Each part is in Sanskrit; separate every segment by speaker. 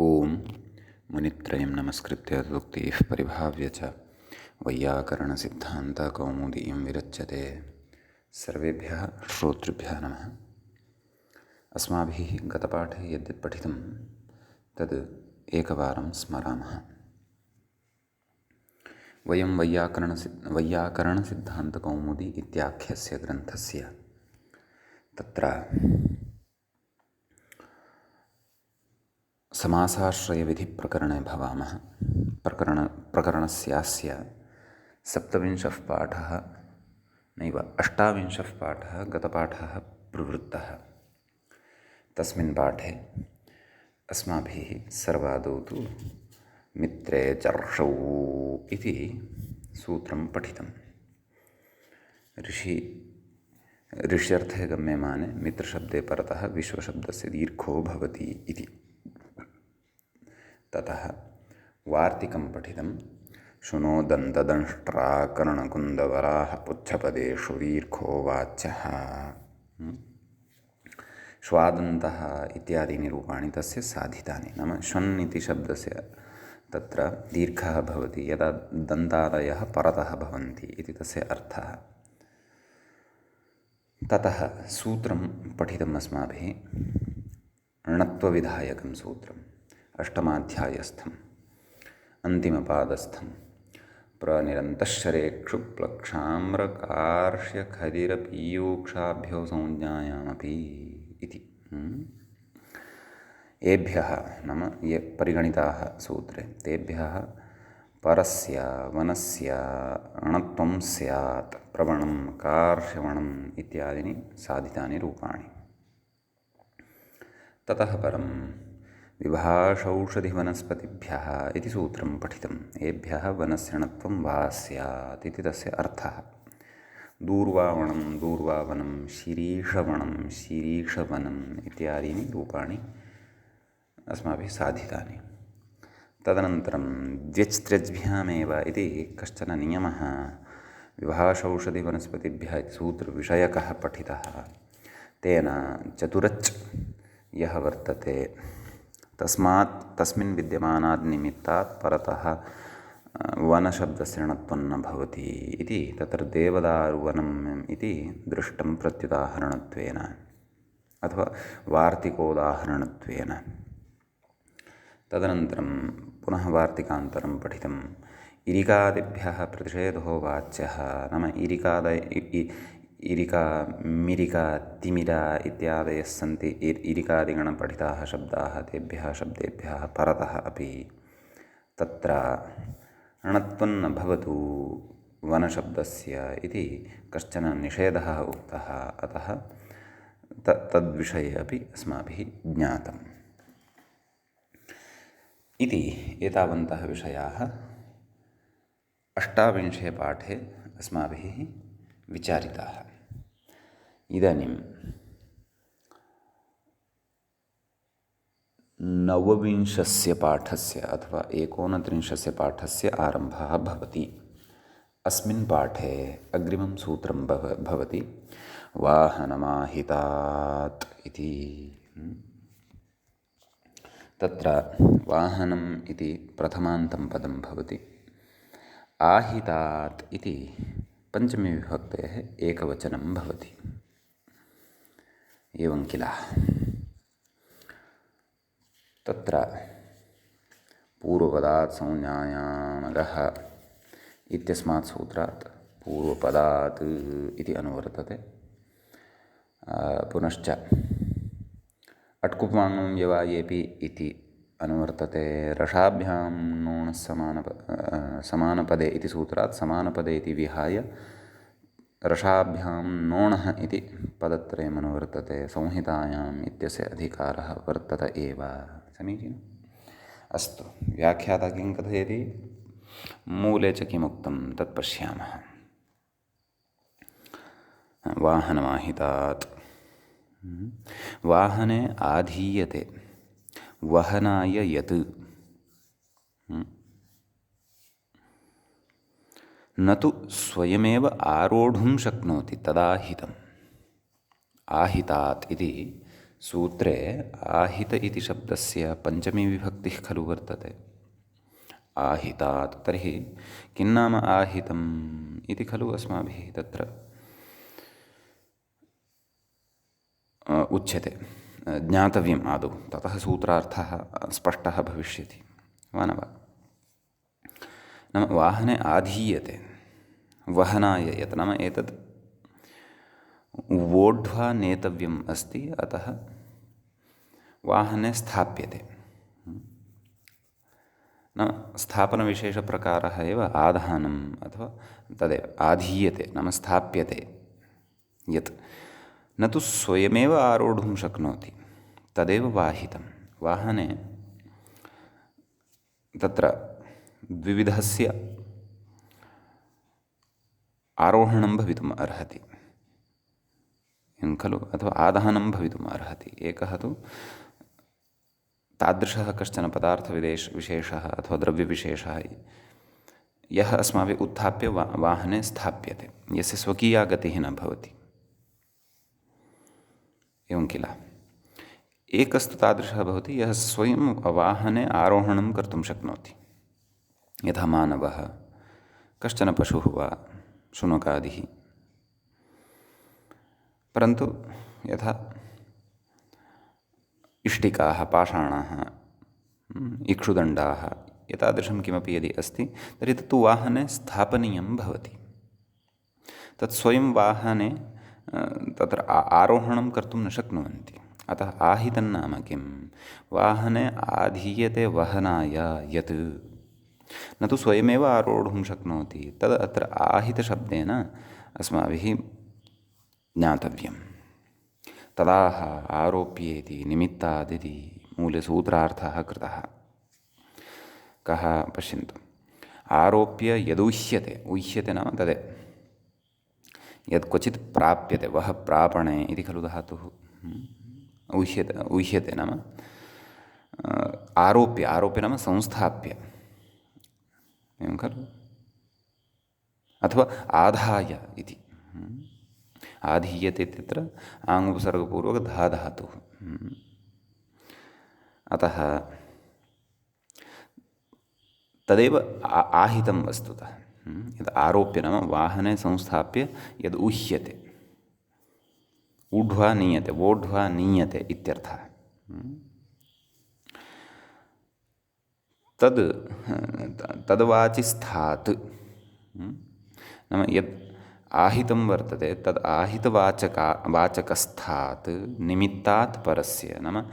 Speaker 1: ओम मुनित्रयं नमस्कृत्य तदुक्तिः परिभाव्य च वैयाकरणसिद्धान्तकौमुदीं विरच्यते। सर्वेभ्यः श्रोतृभ्यः नमः। अस्माभिः गतपाठे यद्यत् पठितं तद् एकवारं स्मरामः। वयं वैयाकरणसिद्धान्तकौमुदी इत्याख्यस्य ग्रन्थस्य तत्र समासाश्रयविधिप्रकरणे भवामः। प्रकरणस्यास्य 27 पाठः नैव 28 पाठः गतपाठः प्रवृत्तः। तस्मिन् पाठे अस्माभिः सर्वादौ तु मित्रे चर्षौ इति सूत्रं पठितं। ऋष्यर्थे गम्यमाने मित्रशब्दे परतः विश्वशब्दस्य दीर्घो भवति इति। ततः वार्तिकं पठितं। शुनोदन्तदंष्ट्राकर्णकुन्दवराः पुच्छपदेषु दीर्घो वाच्यः। श्वादन्तः इत्यादीनि रूपाणि तस्य साधितानि। नाम श्वन् इति शब्दस्य तत्र दीर्घः भवति यदा दन्तादयः परतः भवन्ति इति तस्य अर्थः। ततः सूत्रं पठितम् अस्माभिः। णत्वविधायकं सूत्रम् अष्टमाध्यायस्थम् अन्तिमपादस्थं प्रनिरन्तश्शरेक्षुप्लक्षाम्रकार्ष्यखदिरपीयूक्षाभ्यो संज्ञायामपि इति। एभ्यः नाम ये परिगणिताः सूत्रे तेभ्यः परस्य वनस्य णत्वं स्यात् प्रवणं कार्ष्यवणम् इत्यादीनि साधितानि रूपाणि। ततः परं विभाषौषधिवनस्पतिभ्यः इति सूत्रं पठितम्। एभ्यः वनस्य णत्वं वा स्यात् इति तस्य अर्थः। दूर्वावनं दूर्वावनं शिरीषवनं शिरीषवनम् इत्यादीनि रूपाणि अस्माभिः साधितानि। तदनन्तरं द्व्यच्त्र्यज्भ्यामेव इति कश्चन नियमः विभाषौषधिवनस्पतिभ्यः इति सूत्रविषयकः पठितः। तेन चतुरच् यः वर्तते तस्मिन् विद्यमानात् निमित्तात् परतः वनशब्दस्य णत्वं न भवति इति तत्र देवदारुवनम् इति दृष्टं प्रत्युदाहरणत्वेन अथवा वार्तिकोदाहरणत्वेन। तदनन्तरं पुनः वार्तिकान्तरं पठितम्। इरिकादिभ्यः प्रतिषेधो वाच्यः। नाम इरिका मिरिका तिमिरा इत्यादयः सन्ति इरिकादिगणपठिताः शब्दाः। तेभ्यः शब्देभ्यः परतः अपि तत्र णत्वं न भवतु वनशब्दस्य इति कश्चन निषेधः उक्तः। अतः तद्विषये अपि अस्माभिः ज्ञातम् इति। एतावन्तः विषयाः 28 पाठे अस्माभिः विचारिताः। इदानीं 29 पाठस्य अथवा 29 पाठस्य आरम्भः भवति। अस्मिन् पाठे अग्रिमं सूत्रं भवति वाहनमाहितात् इति। तत्र वाहनम् इति प्रथमान्तं पदं भवति। आहितात् इति पञ्चमीविभक्तेः एकवचनं भवति। एवं किल। तत्र पूर्वपदात् संज्ञायामगः इत्यस्मात् सूत्रात् पूर्वपदात् इति अनुवर्तते। पुनश्च अट्कुप्वाङ्गं व्यवायेपि इति अनुवर्तते। रसाभ्यां नोणः समानपदे इति सूत्रात् समानपदे इति विहाय रसाभ्यां नोणः इति पदत्रयम् अनुवर्तते। संहितायाम् इत्यस्य अधिकारः वर्तत एव। समीचीनम्। अस्तु, व्याख्याता किं कथयति, मूले च किमुक्तं तत् पश्यामः। वाहनमाहितात्। वाहने आधीयते वहनाय यत् न तु स्वयमेव आरोढुं शक्नोति तदाहितम्। आहितात् इति सूत्रे आहित इति शब्दस्य पञ्चमी विभक्तिः खलु वर्तते। आहितात् तर्हि किं नाम आहितम् इति खलु अस्माभिः तत्र उच्यते, ज्ञातव्यम् आदौ, ततः सूत्रार्थः स्पष्टः भविष्यति वा न वा। नाम वाहने आधीयते, वहनाय यत्, नाम एतत् वोढ्वा नेतव्यम् अस्ति, अतः वाहने स्थाप्यते। नाम स्थापनविशेषप्रकारः एव आधानम् अथवा तदेव आधीयते, नाम स्थाप्यते यत्, न तु स्वयमेव आरोढुं शक्नोति, तदेव वाहितं। वाहने तत्र द्विविधस्य आरोहणं भवितुम् अर्हति एवं खलु, अथवा आधानं भवितुम् अर्हति। एकः तु तादृशः कश्चन पदार्थविशेषः अथवा द्रव्यविशेषः यः अस्माभिः उत्थाप्य वाहने स्थाप्यते, यस्य स्वकीया गतिः न भवति, एवं किल। एकस्तु तादृशः भवति यः स्वयं वाहने आरोहणं कर्तुं शक्नोति, यथा मानवः, कश्चन पशुः वा, शुनकादिः। परन्तु यथा इष्टिकाः, पाषाणाः, इक्षुदण्डाः, एतादृशं किमपि यदि अस्ति तर्हि तत्तु वाहने स्थापनीयं भवति। तत् स्वयं वाहने तत्र आरोहणं कर्तुं न शक्नुवन्ति। अतः आहितं नाम किं? वाहने आधीयते वहनाय यत्, न तु स्वयमेव आरोढुं शक्नोति, तद् अत्र आहितशब्देन अस्माभिः ज्ञातव्यम्। तदाह आरोप्येति निमित्तादिति मूलसूत्रार्थः कृतः। कः पश्यन्तु, आरोप्य यदुह्यते, उह्यते नाम तदे यत् क्वचित् प्राप्यते, वः प्रापणे इति खलु धातुः। उह्यते नाम आरोप्य, आरोप्य नाम संस्थाप्य, एवं खलु, अथवा आधाय इति। आधीयते इत्यत्र आङ्गुपसर्गपूर्वक धा धातुः। अतः तदेव आहितं वस्तुतः। यद् आरोप्य नाम वाहने संस्थाप्य यद् उह्यते, ऊढ्वा नीयते, वोढ्वा नीयते इत्यर्थः। तद्वाचिस्थात् नाम यत् आहितं वर्तते तद् वाचकस्थात् निमित्तात् परस्य, नाम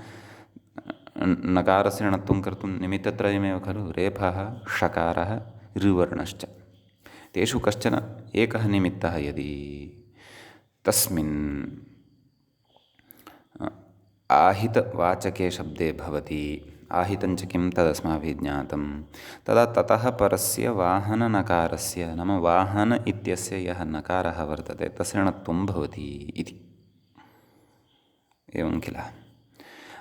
Speaker 1: नकारस्य णत्वं कर्तुं निमित्तत्रयमेव खलु, रेफः, षकारः, ऋवर्णश्च। तेषु कश्चन एकः निमित्तः यदि तस्मिन् आहितवाचके शब्दे भवति, आहितञ्च किं तदस्माभिः ज्ञातं, तदा ततः परस्य वाहननकारस्य, नाम वाहन इत्यस्य यः नकारः वर्तते तस्य णत्वं भवति इति, एवं किल।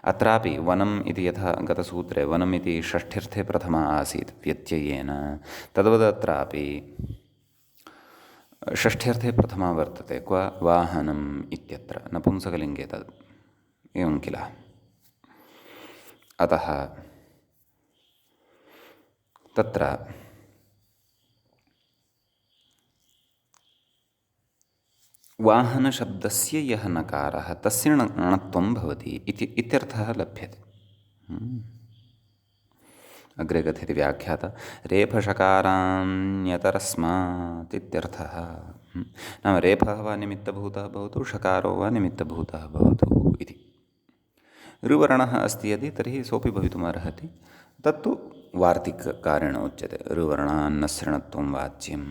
Speaker 1: अत्रापि वनम् इति यथा गतसूत्रे वनम् इति षष्ठ्यर्थे प्रथमा आसीत् व्यत्ययेन, तद्वदत्रापि षष्ठ्यर्थे प्रथमा वर्तते। क्व? वाहनम् इत्यत्र नपुंसकलिङ्गे तद्, एवं किल। अतः तत्र वाहनशब्दस्य यः नकारः तस्य णत्वं भवति इत्यर्थः लभ्यते। अग्रे कथयति व्याख्याता, रेफषकारान्यतरस्मात् इत्यर्थः। नाम रेफः वा निमित्तभूतः भवतु, षकारो वा निमित्तभूतः भवतु इति। ऋवर्णः अस्ति यदि तर्हि सोऽपि भवितुमर्हति, तत्तु वार्तिककारेण उच्यते, ऋवर्णान्नस्य णत्वं वाच्यं।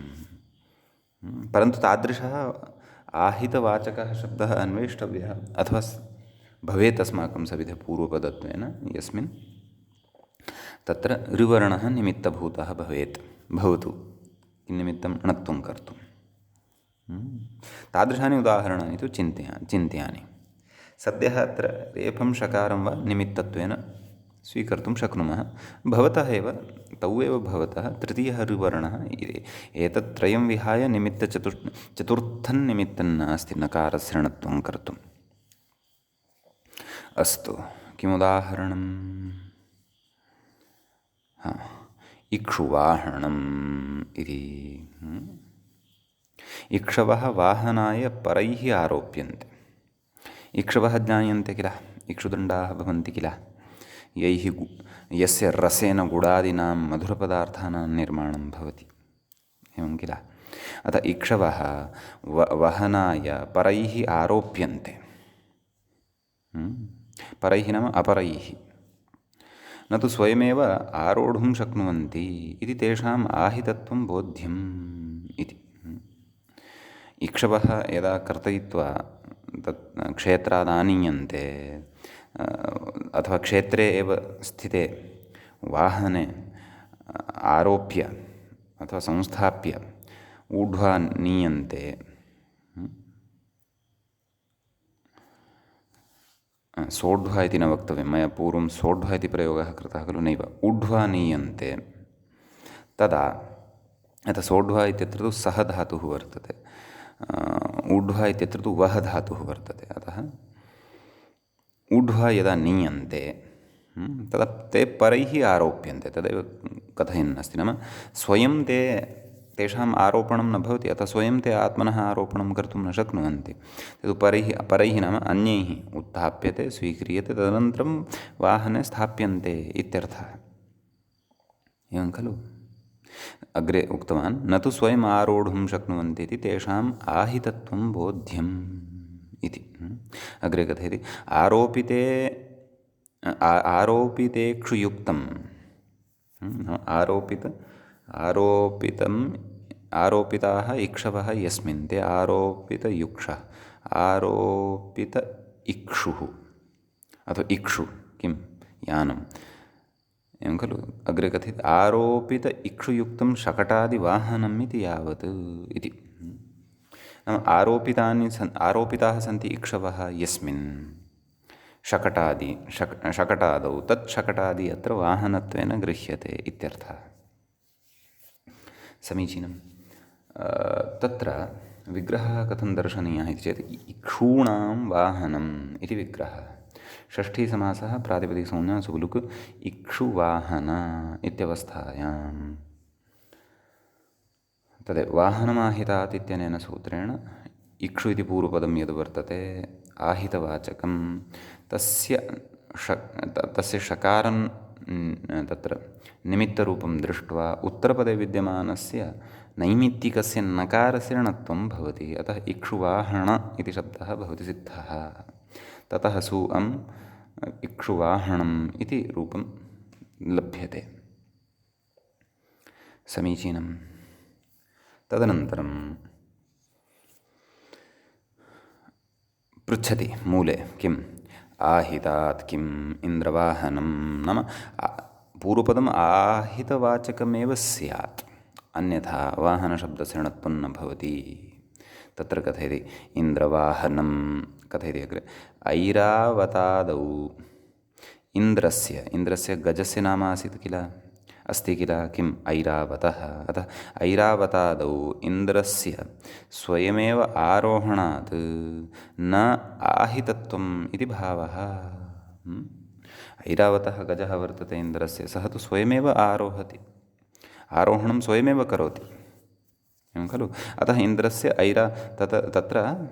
Speaker 1: परन्तु तादृशः आहितवाचकः शब्दः अन्वेष्टव्यः, अथवा भवेत् अस्माकं सविधे पूर्वपदत्वेन, यस्मिन् तत्र ऋवर्णः निमित्तभूतः भवतु, किन्निमित्तं? णत्वं कर्तुं। तादृशानि उदाहरणानि तु चिन्त्यानि। सद्यः अत्र रेफं षकारं वा निमित्तत्वेन स्वीकर्तुं शक्नुमः। भवतः एव, तौ एव भवतः तृतीयः ऋवर्णः, एतत्त्रयं विहाय चतुर्थं निमित्तं नास्ति नकारस्य णत्वं कर्तुम्। अस्तु, किमुदाहरणम्? इक्षुवाहनम् इति। इक्षवः वाहनाय परैः आरोप्यन्ते। इक्षवः ज्ञायन्ते किल, इक्षुदण्डाः भवन्ति किल, यस्य रसेन गुडादीनां मधुरपदार्थानां निर्माणं भवति, एवं किल। अतः इक्षवः वहनाय परैः आरोप्यन्ते। परैः नाम अपरैः, न तु स्वयमेव आरोढुं शक्नुवन्ति इति तेषाम् आहितत्वं बोध्यम् इति। इक्षवः यदा कर्तयित्वा तत् क्षेत्रादानीयन्ते, अथवा क्षेत्रे एव स्थिते वाहने आरोप्य अथवा संस्थाप्य ऊढ्वा नीयन्ते। सोढ्वा इति न वक्तव्यं, मया पूर्वं सोढ्वा इति प्रयोगः कृतः खलु, नैव, ऊढ्वा नीयन्ते। तदा अतः सोढ्वा इत्यत्र तु सः धातुः वर्तते, ऊढ्वा इत्यत्र तु वः धातुः वर्तते। अतः ऊढ्वा यदा नीयन्ते तदा ते परैः आरोप्यन्ते, तदेव कथयन् अस्ति। नाम स्वयं तेषाम् आरोपणं न भवति, अतः स्वयं ते आत्मनः आरोपणं कर्तुं न शक्नुवन्ति। तद् परैः नाम अन्यैः उत्थाप्यते, स्वीक्रियते, तदनन्तरं वाहने स्थाप्यन्ते इत्यर्थः, एवं खलु। अग्रे उक्तवान्, न तु स्वयम् आरोढुं शक्नुवन्ति इति तेषाम् आहितत्वं बोध्यम् इति। अग्रे कथयति, आरोपितेक्षुयुक्तम्, आरोपिताः इक्षवः यस्मिन् ते आरोपितयुक्षः, आरोपित इक्षुः अथवा इक्षु किं यानम्, एवं खलु। अग्रे कथित आरोपित इक्षुयुक्तं शकटादिवाहनम् इति यावत् इति। नाम आरोपिताः सन्ति इक्षवः यस्मिन् शकटादौ, तत् शकटादि अत्र वाहनत्वेन गृह्यते इत्यर्थः। समीचीनं। तत्र विग्रहः कथं दर्शनीयः इति चेत् इक्षूणां वाहनम् इति विग्रहः। षष्ठीसमासः प्रातिपदिकसंज्ञा सुबुलुक् इक्षुवाहन इत्यवस्थायाम्। तदेव वाहनमाहितात् इत्यनेन सूत्रेण इक्षु इति पूर्वपदं यद् वर्तते आहितवाचकं, तस्य शकारं तत्र निमित्तरूपं दृष्ट्वा उत्तरपदे विद्यमानस्य नैमित्तिकस्य नकारस्य णत्वं भवति। अतः इक्षुवाहन इति शब्दः भवति सिद्धः। ततः सुअम् इक्षुवाहनम् इति रूपं लभ्यते। समीचीनं। तदनन्तरं पृच्छति मूले किम् आहितात् किम् इन्द्रवाहनं, नाम पूर्वपदम् आहितवाचकमेव स्यात्, अन्यथा वाहनशब्दस्य णत्वं न भवति। तत्र कथयति इन्द्रवाहनं, कथयति अग्रे ऐरावतादौ इन्द्रस्य गजस्य नाम आसीत् किल, अस्ति किल, किम् ऐरावतः। अतः ऐरावतादौ इन्द्रस्य स्वयमेव आरोहणात् न आहितत्वम् इति भावः। ऐरावतः गजः वर्तते इन्द्रस्य, सः तु स्वयमेव आरोहति, आरोहणं स्वयमेव करोति, एवं खलु। अतः इन्द्रस्य तत्र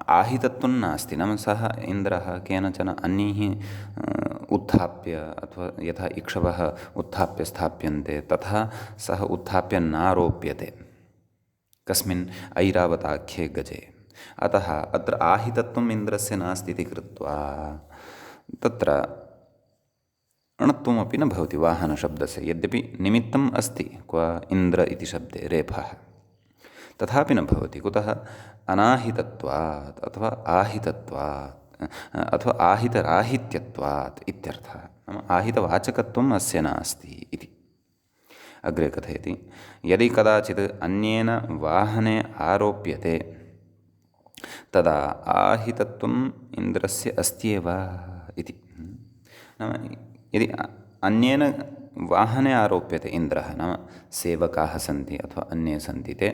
Speaker 1: आहितत्वं नास्ति। नाम सः इन्द्रः केनचन अन्यैः उत्थाप्य, अथवा यथा इक्षवः उत्थाप्य स्थाप्यन्ते तथा सः उत्थाप्य नारोप्यते कस्मिन् ऐरावताख्ये गजे। अतः अत्र आहितत्वम् इन्द्रस्य नास्ति इति कृत्वा तत्र णत्वमपि न भवति वाहनशब्दस्य, यद्यपि निमित्तम् अस्ति क्व इन्द्र इति शब्दे रेफः, तथापि न भवति। कुतः? अनाहितत्वात् अथवा आहितत्वात् अथवा आहितराहित्यत्वात् इत्यर्थः। नाम आहितवाचकत्वम् अस्य नास्ति इति। अग्रे कथयति यदि कदाचित् अन्येन वाहने आरोप्यते तदा आहितत्वम् इन्द्रस्य अस्त्येव इति। नाम यदि अन्येन वाहने आरोप्यते इन्द्रः, नाम सेवकाः सन्ति अथवा अन्ये सन्ति, ते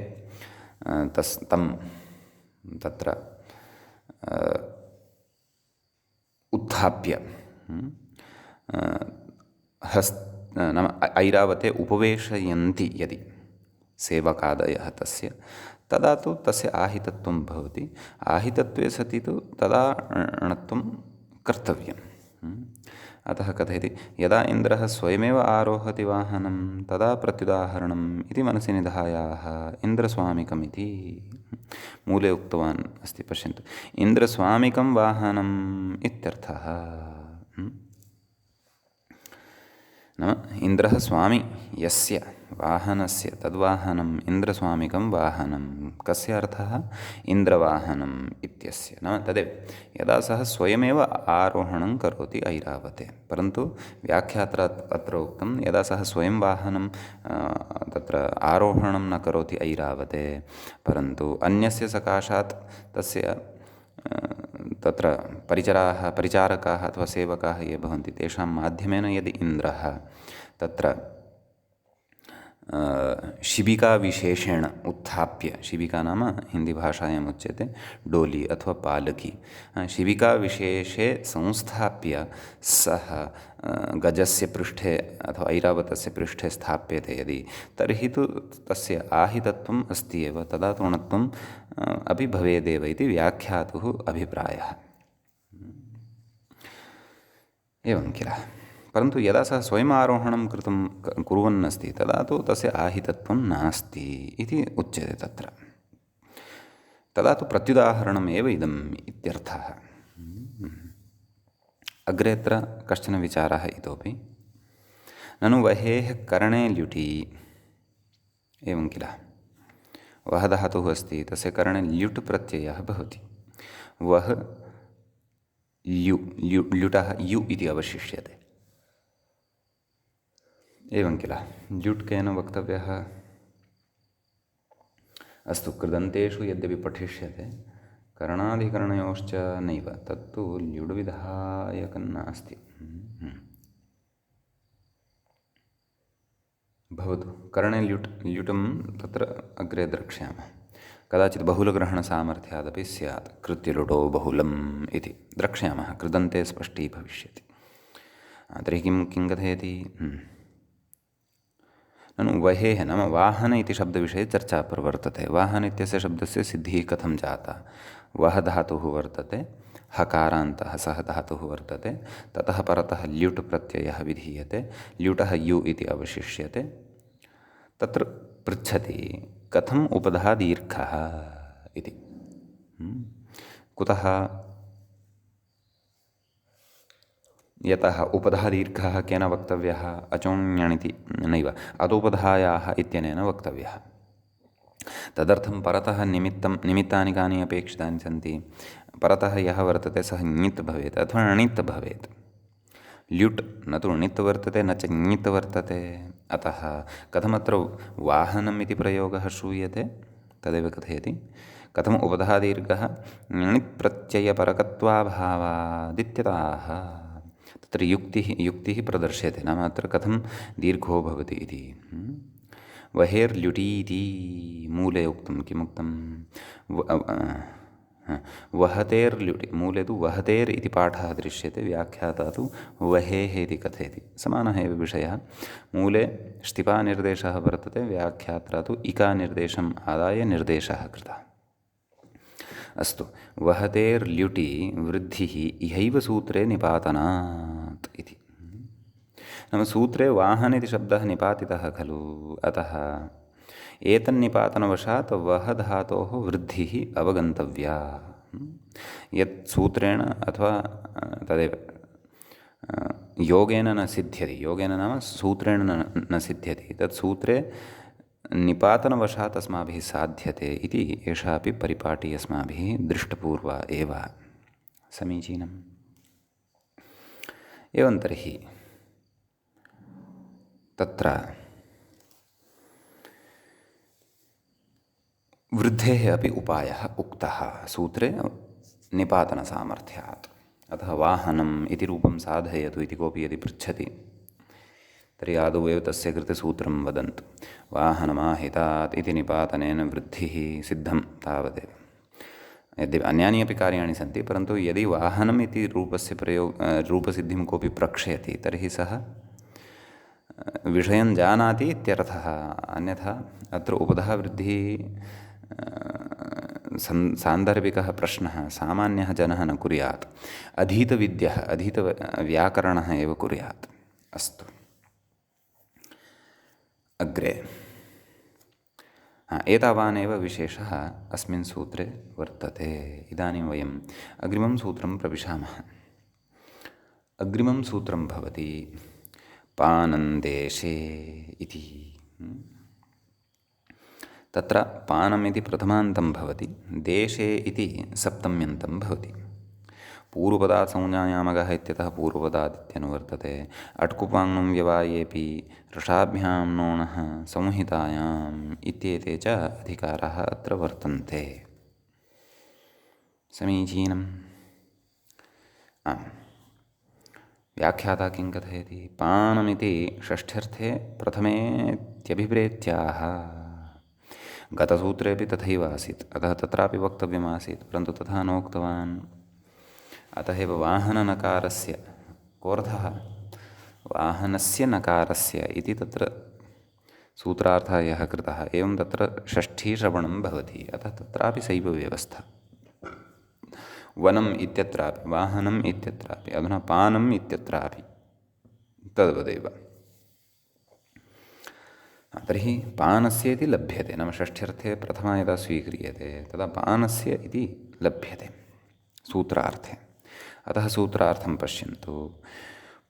Speaker 1: तं तत्र उत्थाप्य नाम ऐरावते उपवेशयन्ति यदि सेवकादयः तस्य, तदा तु तस्य आहितत्वं भवति। आहितत्वे सति तु तदा णत्वं कर्तव्यम्। अतः कथयति, यदा इन्द्रः स्वयमेव आरोहति वाहनं तदा प्रत्युदाहरणम् इति मनसि निधायाः इन्द्रस्वामिकमिति मूले उक्तवान् अस्ति। पश्यन्तु, इन्द्रस्वामिकं वाहनम् इत्यर्थः। नाम इन्द्रः स्वामी यस्य वाहनस्य तद्वाहनम् इन्द्रस्वामिकं वाहनं, कस्य अर्थः? इन्द्रवाहनम् इत्यस्य। नाम तदेव, यदा सः स्वयमेव आरोहणं करोति ऐरावते, परन्तु व्याख्यात्रात् अत्र उक्तं यदा सः स्वयं वाहनं तत्र आरोहणं न करोति ऐरावते, परन्तु अन्यस्य सकाशात् तस्य तत्र परिचारकाः अथवा सेवकाः ये भवन्ति तेषां माध्यमेन यदि इन्द्रः तत्र शिबिकाविशेषेण उत्थाप्य, शिबिका नाम हिन्दीभाषायाम् उच्यते डोली अथवा पालकी, शिबिकाविशेषे संस्थाप्य सः गजस्य पृष्ठे अथवा ऐरावतस्य पृष्ठे स्थाप्यते यदि, तर्हि तु तस्य आहितत्वम् अस्ति एव, तदा तु णत्वम् अपि भवेदेव इति व्याख्यातुः अभिप्रायः। एवं किल। परन्तु यदा सः स्वयम् आरोहणं कुर्वन् अस्ति तदा तु तस्य आहितत्वं नास्ति इति उच्यते तत्र। तदा तु प्रत्युदाहरणम् एव इदम् इत्यर्थः। अग्रे अत्र कश्चन विचारः इतोपि, ननु वहेः करणे ल्युटि, एवं किल। वः धातुः अस्ति, तस्य करणे ल्युट् प्रत्ययः भवति। वः ल्युटः यु इति अवशिष्यते। एवं किल। ल्युट् केन वक्तव्यः? अस्तु, कृदन्तेषु यद्यपि पठिष्यते, करणाधिकरणयोश्च नैव, तत्तु ल्युड्विधायकं नास्ति। भवतु, करणे ल्युटं तत्र अग्रे द्रक्ष्यामः। कदाचित् बहुलग्रहणसामर्थ्यादपि स्यात्, कृत्यलुटो बहुलम् इति द्रक्ष्यामः, कृदन्ते स्पष्टी भविष्यति। तर्हि किं कथयति? ननु वहेः नाम वाहन इति शब्दविषये चर्चा प्रवर्तते। वाहन इत्यस्य शब्दस्य सिद्धिः कथं जाता? वः धातुः वर्तते, हकारान्तः सः धातुः वर्तते, ततः परतः ल्युट् प्रत्ययः विधीयते, ल्युटः यु इति अवशिष्यते। तत्र पृच्छति कथम् उपधा दीर्घः इति। कुतः? यतः उपधा दीर्घः केन वक्तव्यः? अचोण्यणिति नैव, अदोपधायाः इत्यनेन वक्तव्यः। तदर्थं परतः निमित्तानि कानि अपेक्षितानि सन्ति? परतः यः वर्तते सः ङित् भवेत् अथवा णित् भवेत्। ल्युट् न तु णित् वर्तते न च ङित् वर्तते। अतः कथमत्र वाहनम् इति प्रयोगः श्रूयते? तदेव कथयति, कथम् उपधादीर्घः णित् प्रत्ययपरकत्वाभावादित्यतः। तत्र युक्तिः प्रदर्श्यते, नाम अत्र कथं दीर्घो भवति इति। वहेर्ल्युटीति मूले उक्तं, किमुक्तं? वहतेर्ल्युटि, मूले तु वहतेर् इति पाठः दृश्यते, व्याख्याता तु वहेः इति कथयति। समानः एव विषयः। मूले ष्टिपानिर्देशः वर्तते, व्याख्यात्रा तु इकानिर्देशम् आदाय निर्देशः कृतः। अस्तु, वहतेर्ल्युटि वृद्धिः इहैव सूत्रे निपातनात् इति। नाम सूत्रे वाहन इति शब्दः निपातितः खलु, अतः एतन्निपातनवशात् वः धातोः वृद्धिः अवगन्तव्या। यत् सूत्रेण अथवा तदेव योगेन न सिद्ध्यति, योगेन नाम सूत्रेण न सिद्ध्यति, तत् सूत्रे निपातनवशात् अस्माभिः साध्यते इति एषा अपि परिपाटी अस्माभिः दृष्टपूर्वा एव। समीचीनम्। एवं तर्हि तत्र वृद्धेः अपि उपायः उक्तः सूत्रे निपातनसामर्थ्यात्। अतः वाहनम् इति रूपं साधयतु इति कोऽपि यदि पृच्छति तर्हि आदौ एव तस्य कृते सूत्रं वदन्तु। वाहनमाहितात् इति निपातनेन वृद्धिः सिद्धं तावदेव। यद्यपि अन्यानि अपि कार्याणि सन्ति, परन्तु यदि वाहनम् इति रूपस्य रूपसिद्धिं कोऽपि प्रक्षयति तर्हि सः विषयं जानाति इत्यर्थः। अन्यथा अत्र उपधावृद्धिः सान्दर्भिकः प्रश्नः सामान्यः जनः न कुर्यात्, अधीतविद्यः अधीतव्याकरणः एव कुर्यात्। अस्तु, अग्रे एतावानेव विशेषः अस्मिन् सूत्रे वर्तते। इदानीं वयम् अग्रिमं सूत्रं प्रविशामः। अग्रिमं सूत्रं भवति पानन्देशे इति। तत्र पानमिति प्रथमान्तं भवति, देशे इति सप्तम्यन्तं भवति। पूर्वपदात् संज्ञायामकः इत्यतः पूर्वपदादित्यनुवर्तते। अट्कुपाङ्नुं व्यवायेऽपि रसाभ्यां नोणः संहितायाम् इत्येते च अधिकाराः अत्र वर्तन्ते। समीचीनम्। आम्, व्याख्याता किं कथयति? पानमिति षष्ठ्यर्थे प्रथमेत्यभिप्रेत्याह। गतसूत्रेपि तथैव आसीत्, अतः तत्रापि वक्तव्यमासीत्, परन्तु तथा नोक्तवान्। अतः एव वाहननकारस्य कोऽर्थः? वाहनस्य नकारस्य इति तत्र सूत्रार्थः यः कृतः, एवं तत्र षष्ठीश्रवणं भवति, अतः तत्रापि सैव व्यवस्था। वनम् इत्यत्रापि, वाहनम् इत्यत्रापि, अधुना पानम् इत्यत्रापि तद्वदेव। तर्हि पानस्य इति लभ्यते, नाम षष्ठ्यर्थे प्रथमा यदा स्वीक्रियते तदा पानस्य इति लभ्यते सूत्रार्थे। अतः सूत्रार्थं पश्यन्तु।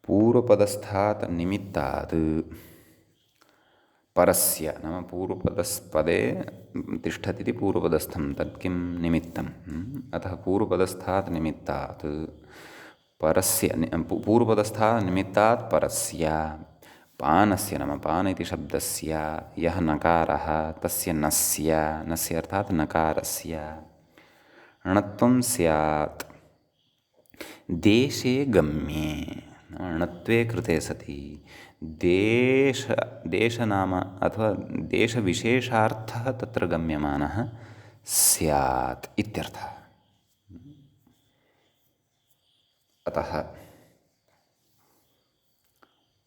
Speaker 1: पूर्वपदस्थात् निमित्तात् परस्य, नाम पूर्वपदपदे तिष्ठति इति पूर्वपदस्थं, तत् किं निमित्तम्? अतः पूर्वपदस्थात् निमित्तात् परस्य, पूर्वपदस्थात् निमित्तात् परस्य पानस्य, नाम पान इति शब्दस्य यः नकारः तस्य नस्य अर्थात् नकारस्य णत्वं स्यात् देशे गम्ये। णत्वे कृते सति देशनाम अथवा देशविशेषार्थः तत्र गम्यमानः स्यात् इत्यर्थः। अतः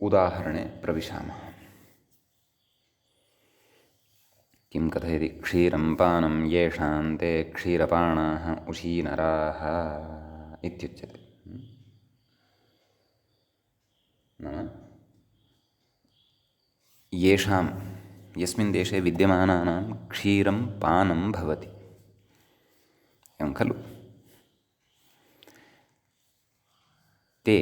Speaker 1: उदाहरणे प्रविशामः। किं कथयति? क्षीरं पानं येषां ते क्षीरपाणाः उशीनराः इत्युच्यते। नाम येषां, यस्मिन् देशे विद्यमानानां क्षीरं पानं भवति, एवं खलु? ते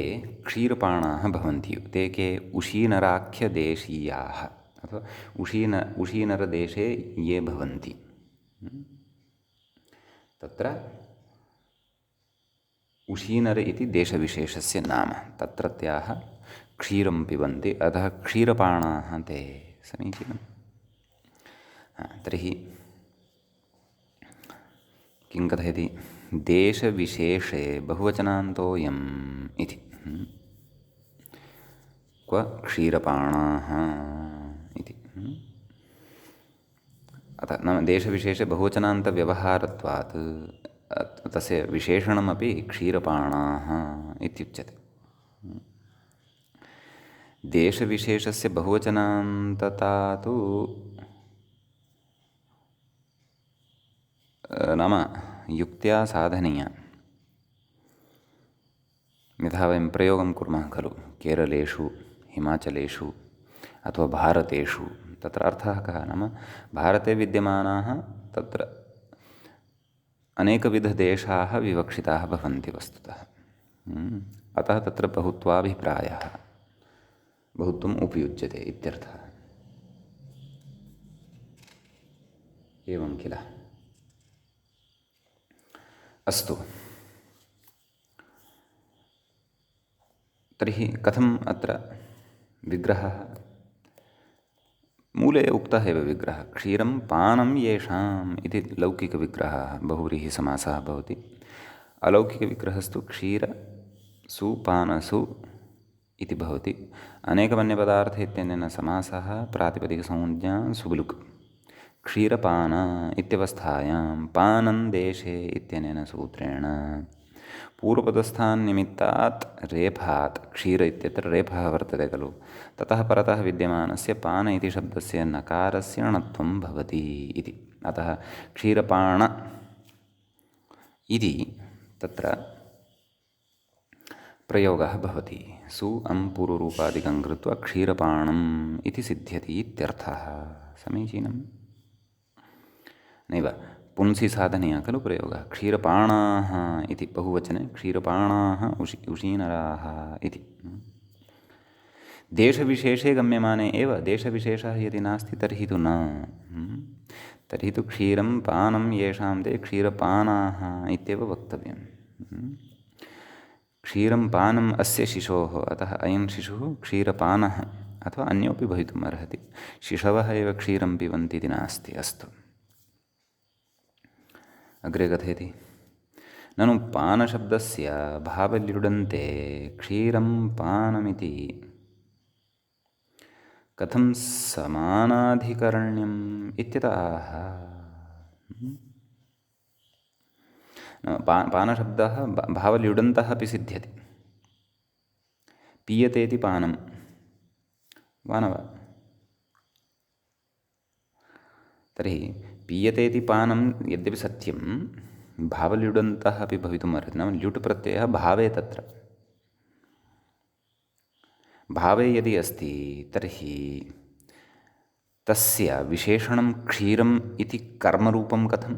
Speaker 1: क्षीरपाणाः भवन्ति। ते के? उशीनराख्यदेशीयाः, अथवा उशीनरदेशे ये भवन्ति। तत्र उशीनर इति देशविशेषस्य नाम। तत्रत्याः क्षीरं पिबन्ति, अतः क्षीरपाणाः ते। समीचीनं। तर्हि किं कथयति? देशविशेषे बहुवचनान्तोऽयम् इति। क्व क्षीरपाणाः इति। अतः नाम देशविशेषे बहुवचनान्तव्यवहारत्वात् तस्य विशेषणमपि क्षीरपाणाः इत्युच्यते। देशविशेषस्य बहुवचनान्तता तु नाम युक्त्या साधनीया। यथा वयं प्रयोगं कुर्मः खलु केरलेषु, हिमाचलेषु अथवा भारतेषु, तत्र अर्थः कः? नाम भारते विद्यमानाः तत्र अनेकविधदेशाः विवक्षिताः भवन्ति वस्तुतः। अतः तत्र बहुत्वाभिप्रायः, बहुत्वम् उपयुज्यते इत्यर्थः। एवं किल? अस्तु, तर्हि कथम् अत्र विग्रहः? मूले उक्तः एव विग्रहः। क्षीरं पानं येषाम् इति लौकिकविग्रहः, बहुव्रीहिसमासः भवति। अलौकिकविग्रहस्तु क्षीरसु पानसु इति भवति। अनेकवन्यपदार्थ इत्यनेन समासः प्रातिपदिकसंज्ञा सुबुलुक् क्षीरपान इत्यवस्थायां पानं देशे इत्यनेन सूत्रेण पूर्वपदस्थान्निमित्तात् रेफात् क्षीर इत्यत्र रेफः वर्तते खलु, ततः परतः विद्यमानस्य पान इति शब्दस्य नकारस्य णत्वं भवति इति। अतः क्षीरपाण इति तत्र प्रयोगः भवति। सु अं पूर्वरूपादिकं कृत्वा क्षीरपाणम् इति सिद्ध्यति इत्यर्थः। समीचीनं नैव? पुंसि साधनीयः खलु प्रयोगः। क्षीरपाणाः इति बहुवचने क्षीरपाणाः उशीनराः इति। देशविशेषे गम्यमाने एव। देशविशेषः यदि नास्ति तर्हि तु न। तर्हि तु क्षीरं पानं येषां ते क्षीरपानाः इत्येव वक्तव्यं। क्षीरं पानम् अस्य शिशोः, अतः अयं शिशुः क्षीरपानः अथवा अन्योपि भवितुम् अर्हति। शिशवः एव क्षीरं पिबन्ति इति नास्ति। अस्तु, अग्रे कथयति। ननु पानशब्दस्य भावल्युडन्ते क्षीरं पानमिति कथं समानाधिकरण्यम् इत्यतः पानशब्दः भावल्युडन्तः अपि सिद्ध्यति। पीयते इति पानं वा न वा? तर्हि पीयते इति पानं यद्यपि सत्यं, भावल्युडन्तः अपि भवितुम् अर्हति। नाम ल्युट् प्रत्ययः भावे, तत्र भावे यदि अस्ति तर्हि तस्य विशेषणं क्षीरम् इति कर्मरूपं कथं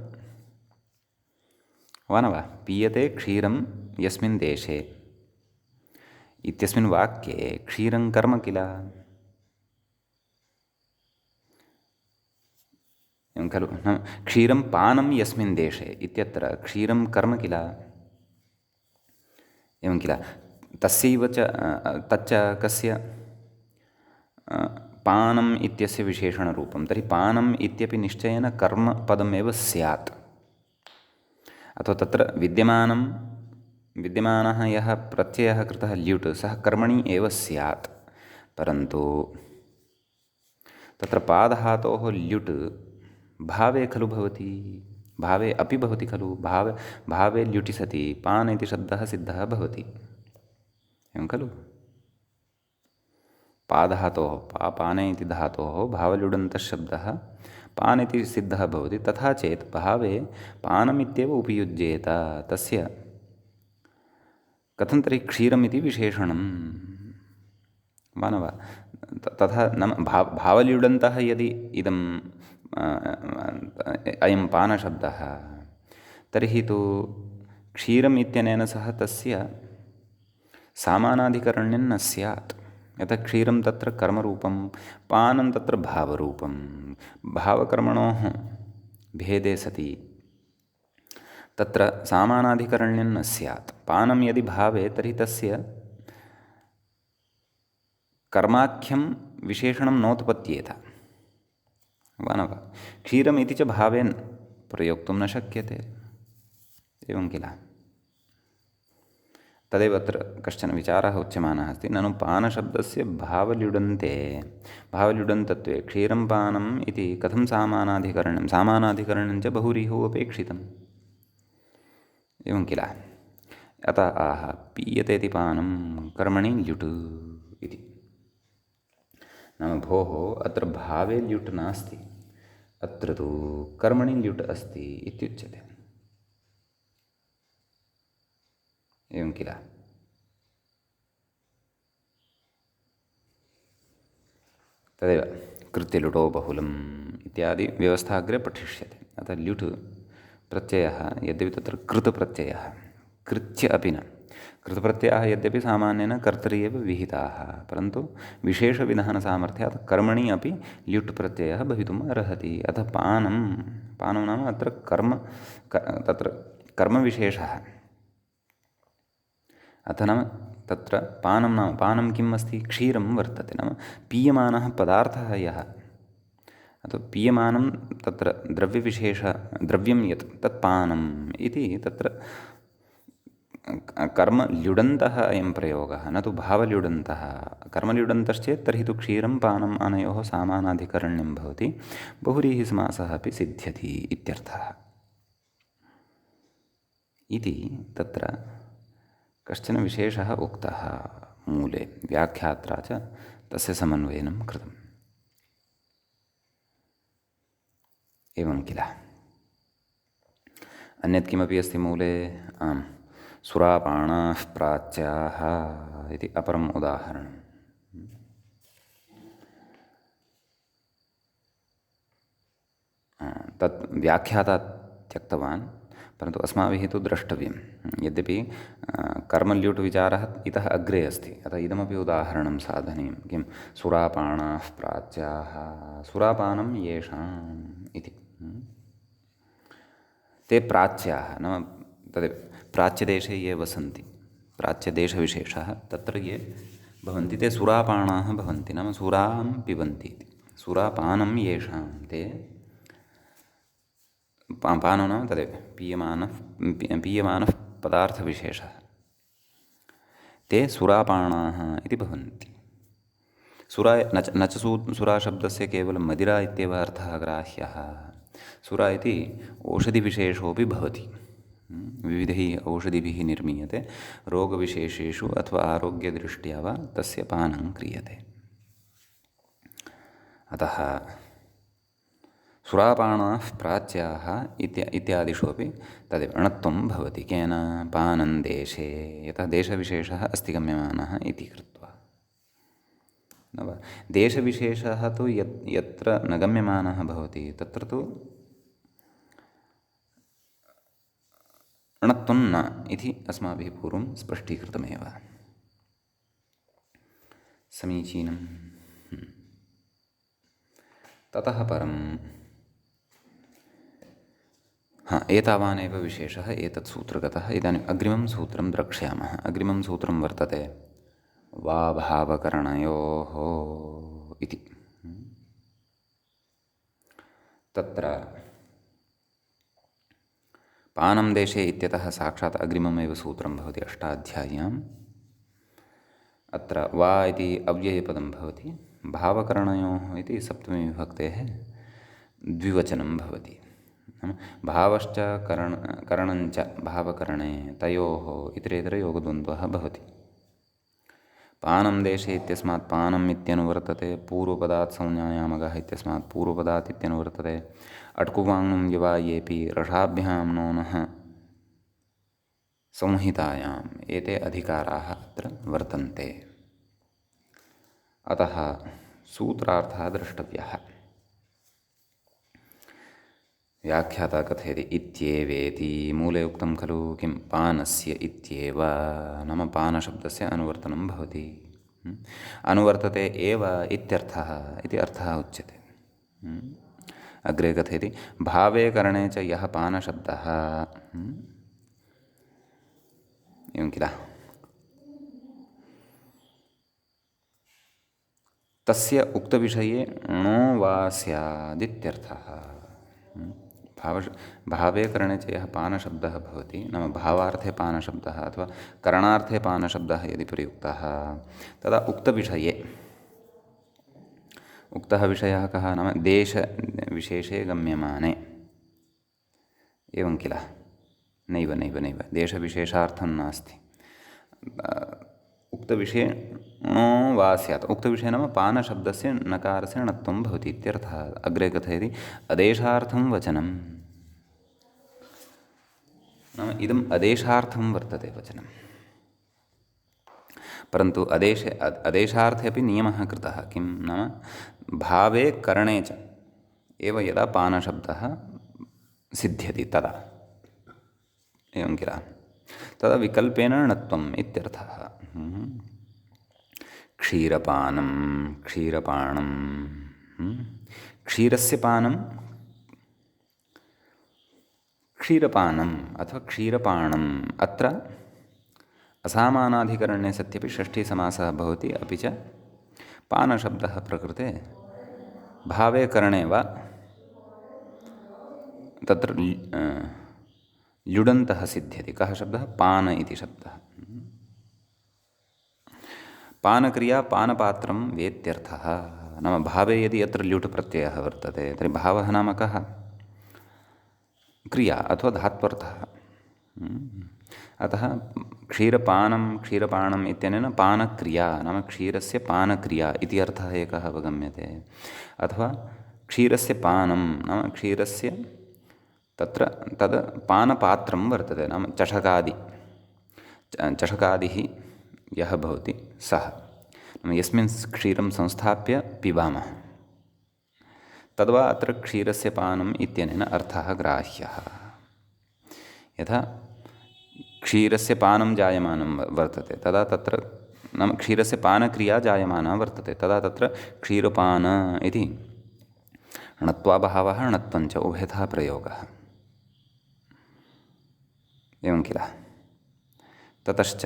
Speaker 1: वा न वा? पीयते क्षीरं यस्मिन् देशे इत्यस्मिन् वाक्ये क्षीरं कर्म किल, एवं खलु? नाम क्षीरं पानं यस्मिन् देशे इत्यत्र क्षीरं कर्म किल, एवं किल? तस्यैव च तच्च कस्य पानम् इत्यस्य विशेषणरूपं। तर्हि पानम् इत्यपि निश्चयेन कर्मपदमेव स्यात्। अथवा तत्र विद्यमानः यः प्रत्ययः कृतः ल्युट्, सः कर्मणि एव स्यात्। परन्तु तत्र पादधातोः ल्युट् भावे खलु भवति, भावे अपि भवति खलु। भावे ल्युटि सति पान इति शब्दः सिद्धः भवति, एवं खलु? पादधातोः पाने इति धातोः भावल्युडन्तशब्दः पान इति सिद्धः भवति। तथा चेत् भावे पानमित्येव उपयुज्येत। तस्य कथं तर्हि क्षीरमिति विशेषणं वा न वा? तथा नाम भावल्युडन्तः यदि इदं अयं पानशब्दः, तर्हि तु क्षीरम् इत्यनेन सह तस्य सामानाधिकरण्यं न स्यात्। यतः क्षीरं तत्र कर्मरूपं, पानं तत्र भावरूपं। भावकर्मणोः भेदे सति तत्र सामानाधिकरण्यं न स्यात्। पानं यदि भावे तर्हि तस्य कर्माख्यं विशेषणं नोत्पद्येत वा न वा? क्षीरमिति च भावेन प्रयोक्तुं न शक्यते, एवं किल? तदेव अत्र कश्चन विचारः उच्यमानः अस्ति। ननु पानशब्दस्य भावल्युडन्तत्वे क्षीरं पानम् इति कथं सामानाधिकरणं? सामानाधिकरणं च बहुरीहो अपेक्षितम्, एवं किल? अतः आह पीयते इति पानं कर्मणि ल्युट् इति। नाम भोः, अत्र भावे ल्युट् नास्ति, अत्र तु कर्मणि ल्युट् अस्ति इत्युच्यते, एवं किल? तदेव कृत्यलुटो बहुलम् इत्यादि व्यवस्था अग्रे पठिष्यते। अतः ल्युट् प्रत्ययः यद्यपि तत्र कृत् प्रत्ययः, कृत्य अपि न। कृतप्रत्ययाः यद्यपि सामान्येन कर्तरि एव विहिताः, परन्तु विशेषविधानसामर्थ्यात् कर्मणि अपि ल्युट् प्रत्ययः भवितुम् अर्हति। अतः पानं नाम अत्र तत्र कर्मविशेषः। अथ नाम तत्र पानं किम् अस्ति? क्षीरं वर्तते। नाम पीयमानः पदार्थः यः, अथवा पीयमानं तत्र द्रव्यं यत् तत् पानम् इति तत्र कर्मल्युडन्तः अयं प्रयोगः, न तु भावल्युडन्तः। कर्मल्युडन्तश्चेत् तर्हि तु क्षीरं पानम् अनयोः सामानाधिकरण्यं भवति, बहुव्रीहिसमासः अपि सिद्ध्यति इत्यर्थः। इति तत्र कश्चन विशेषः उक्तः मूले, व्याख्यात्रा च तस्य समन्वयनं कृतम्। एवं किल। अन्यत् किमपि अस्ति मूले? आम्, सुरापाणाः प्राच्याः इति अपरम् उदाहरणम्। तत् व्याख्याता त्यक्तवान्, परन्तु अस्माभिः तु द्रष्टव्यं। यद्यपि कर्मल्यूट् विचारः इतः अग्रे अस्ति, अतः इदमपि उदाहरणं साधनीयं। किं? सुरापाणाः प्राच्याः, सुरापानं येषाम् इति। ते प्राच्याः, नाम तदेव प्राच्यदेशे ये वसन्ति, प्राच्यदेशविशेषः, तत्र ये भवन्ति ते सुरापाणाः भवन्ति, नाम सुरां पिबन्ति इति। सुरापानं येषां, ते पानो नाम तदेव पीयमानः पदार्थविशेषः, ते सुरापाणाः इति भवन्ति। सुरा न च सुराशब्दस्य केवलं मदिरा इत्येव अर्थः ग्राह्यः। सुरा इति औषधिविशेषोऽपि भवति। विविधैः औषधिभिः निर्मीयते, रोगविशेषेषु अथवा आरोग्यदृष्ट्या वा तस्य पानं क्रियते। अतः सुरापाणाः प्राच्याः इत्यादिषु अपि तदेव अणत्वं भवति। केन? पानन्देशे, यतः देशविशेषः अस्ति गम्यमानः इति कृत्वा। न वा? देशविशेषः तु यत्र न गम्यमानः भवति तत्र तु अणत्वं न इति अस्माभिः पूर्वं स्पष्टीकृतमेव। समीचीनं। ततः परं एतावानेव विशेषः एतत् सूत्रगतः। इदानीम् अग्रिमं सूत्रं द्रक्ष्यामः। अग्रिमं सूत्रं वर्तते वा भावकरणयोः इति। तत्र पानं देशे इत्यतः साक्षात् अग्रिममेव सूत्रं भवति अष्टाध्याय्याम्। अत्र वा इति अव्ययपदं भवति, भावकरणयोः इति सप्तमी विभक्तेः द्विवचनं भवति। भावश्च करणञ्च भावकरणे तयोः इतरेतरयोगद्वन्द्वः भवति। पानं देशे इत्यस्मात् पानम् इत्यनुवर्तते, पूर्वपदात् संज्ञायामगः इत्यस्मात् पूर्वपदात् इत्यनुवर्तते। अट्कुवाङ्नुं व्यवायेऽपि रसाभ्यां नोनः संहितायाम् एते अधिकाराः अत्र वर्तन्ते। अतः सूत्रार्थः द्रष्टव्यः। व्याख्याता कथयति इत्येवेति। मूले उक्तं खलु किं? पानस्य इत्येव, नाम पानशब्दस्य अनुवर्तनं भवति। अनुवर्तते एव इत्यर्थः इति अर्थः उच्यते। अग्रे कथयति भावे करणे च यः पानशब्दः, एवं किल, तस्य उक्तविषये णो वा स्यादित्यर्थः। भावे करणे च यः पानशब्दः भवति, नाम भावार्थे पानशब्दः अथवा करणार्थे पानशब्दः यदि प्रयुक्तः, तदा उक्तविषये, उक्तः विषयः कः? नाम देशविशेषे गम्यमाने। एवं किल? नैव नैव नैव, देशविशेषार्थं नास्ति। उक्तविषये णो वा स्यात्। उक्तविषये नाम पानशब्दस्य नकारस्य णत्वं भवति इत्यर्थः। अग्रे कथयति अदेशार्थं वचनं, नाम इदम् अदेशार्थं वर्तते वचनं, परन्तु अदेशार्थे अपि नियमः कृतः। किं नाम भावे करणे च एव यदा पानशब्दः सिद्ध्यति तदा, एवं किल, तदा विकल्पेन णत्वम् इत्यर्थः। क्षीरपानं, क्षीरपाणं, क्षीरस्य पानं, क्षीरपानम् अथवा क्षीरपाणम्। अत्र असामानाधिकरणे सत्यपि षष्ठीसमासः भवति, अपि च पानशब्दः प्रकृते भावे करणे वा तत्र ल्युडन्तः सिद्ध्यति। कः शब्दः? पान इति शब्दः। पानक्रिया पानपात्रं वेत्यर्थः। नाम भावे यदि अत्र ल्युट् प्रत्ययः वर्तते तर्हि भावः नाम कः? क्रिया अथवा धात्वर्थः। अतः क्षीरपानम् इत्यनेन पानक्रिया नाम क्षीरस्य पानक्रिया इति अर्थः एकः अवगम्यते। अथवा क्षीरस्य पानं नाम क्षीरस्य तत्र तद् पानपात्रं वर्तते, नाम चषकादिः यः भवति सः, नाम यस्मिन् क्षीरं संस्थाप्य पिबामः, तद्वा अत्र क्षीरस्य पानम् इत्यनेन अर्थः ग्राह्यः। यथा क्षीरस्य पानं जायमानं वर्तते तदा तत्र नाम क्षीरस्य पानक्रिया जायमाना वर्तते तदा तत्र क्षीरपान इति णत्वाभावः णत्वञ्च उभयतः प्रयोगः। एवं किल। ततश्च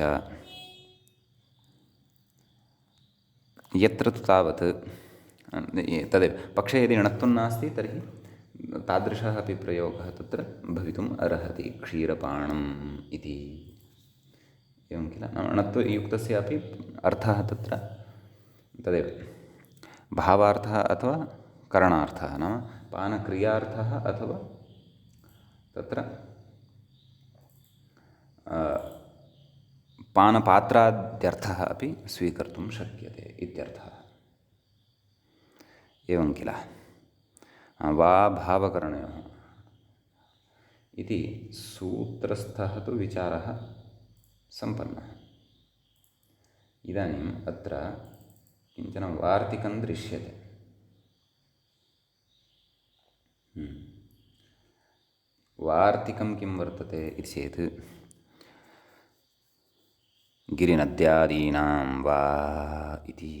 Speaker 1: यत्र तु तावत् तदेव पक्षे यदि णत्वं नास्ति तर्हि तादृशः अपि प्रयोगः तत्र भवितुम् अर्हति, क्षीरपाणम् इति। एवं किल। नाम णत्वयुक्तस्य अपि अर्थः तत्र तदेव भावार्थः अथवा करणार्थः, नाम पानक्रियार्थः अथवा तत्र पानपात्राद्यर्थः अपि स्वीकर्तुं शक्यते इत्यर्थः। एवं किल। वा भावकरणयोः इति सूत्रस्थः तु विचारः सम्पन्नः। इदानीम् अत्र किञ्चन वार्तिकं दृश्यते। वार्तिकं किं वर्तते इति चेत् गिरिनद्यादीनां वा इति।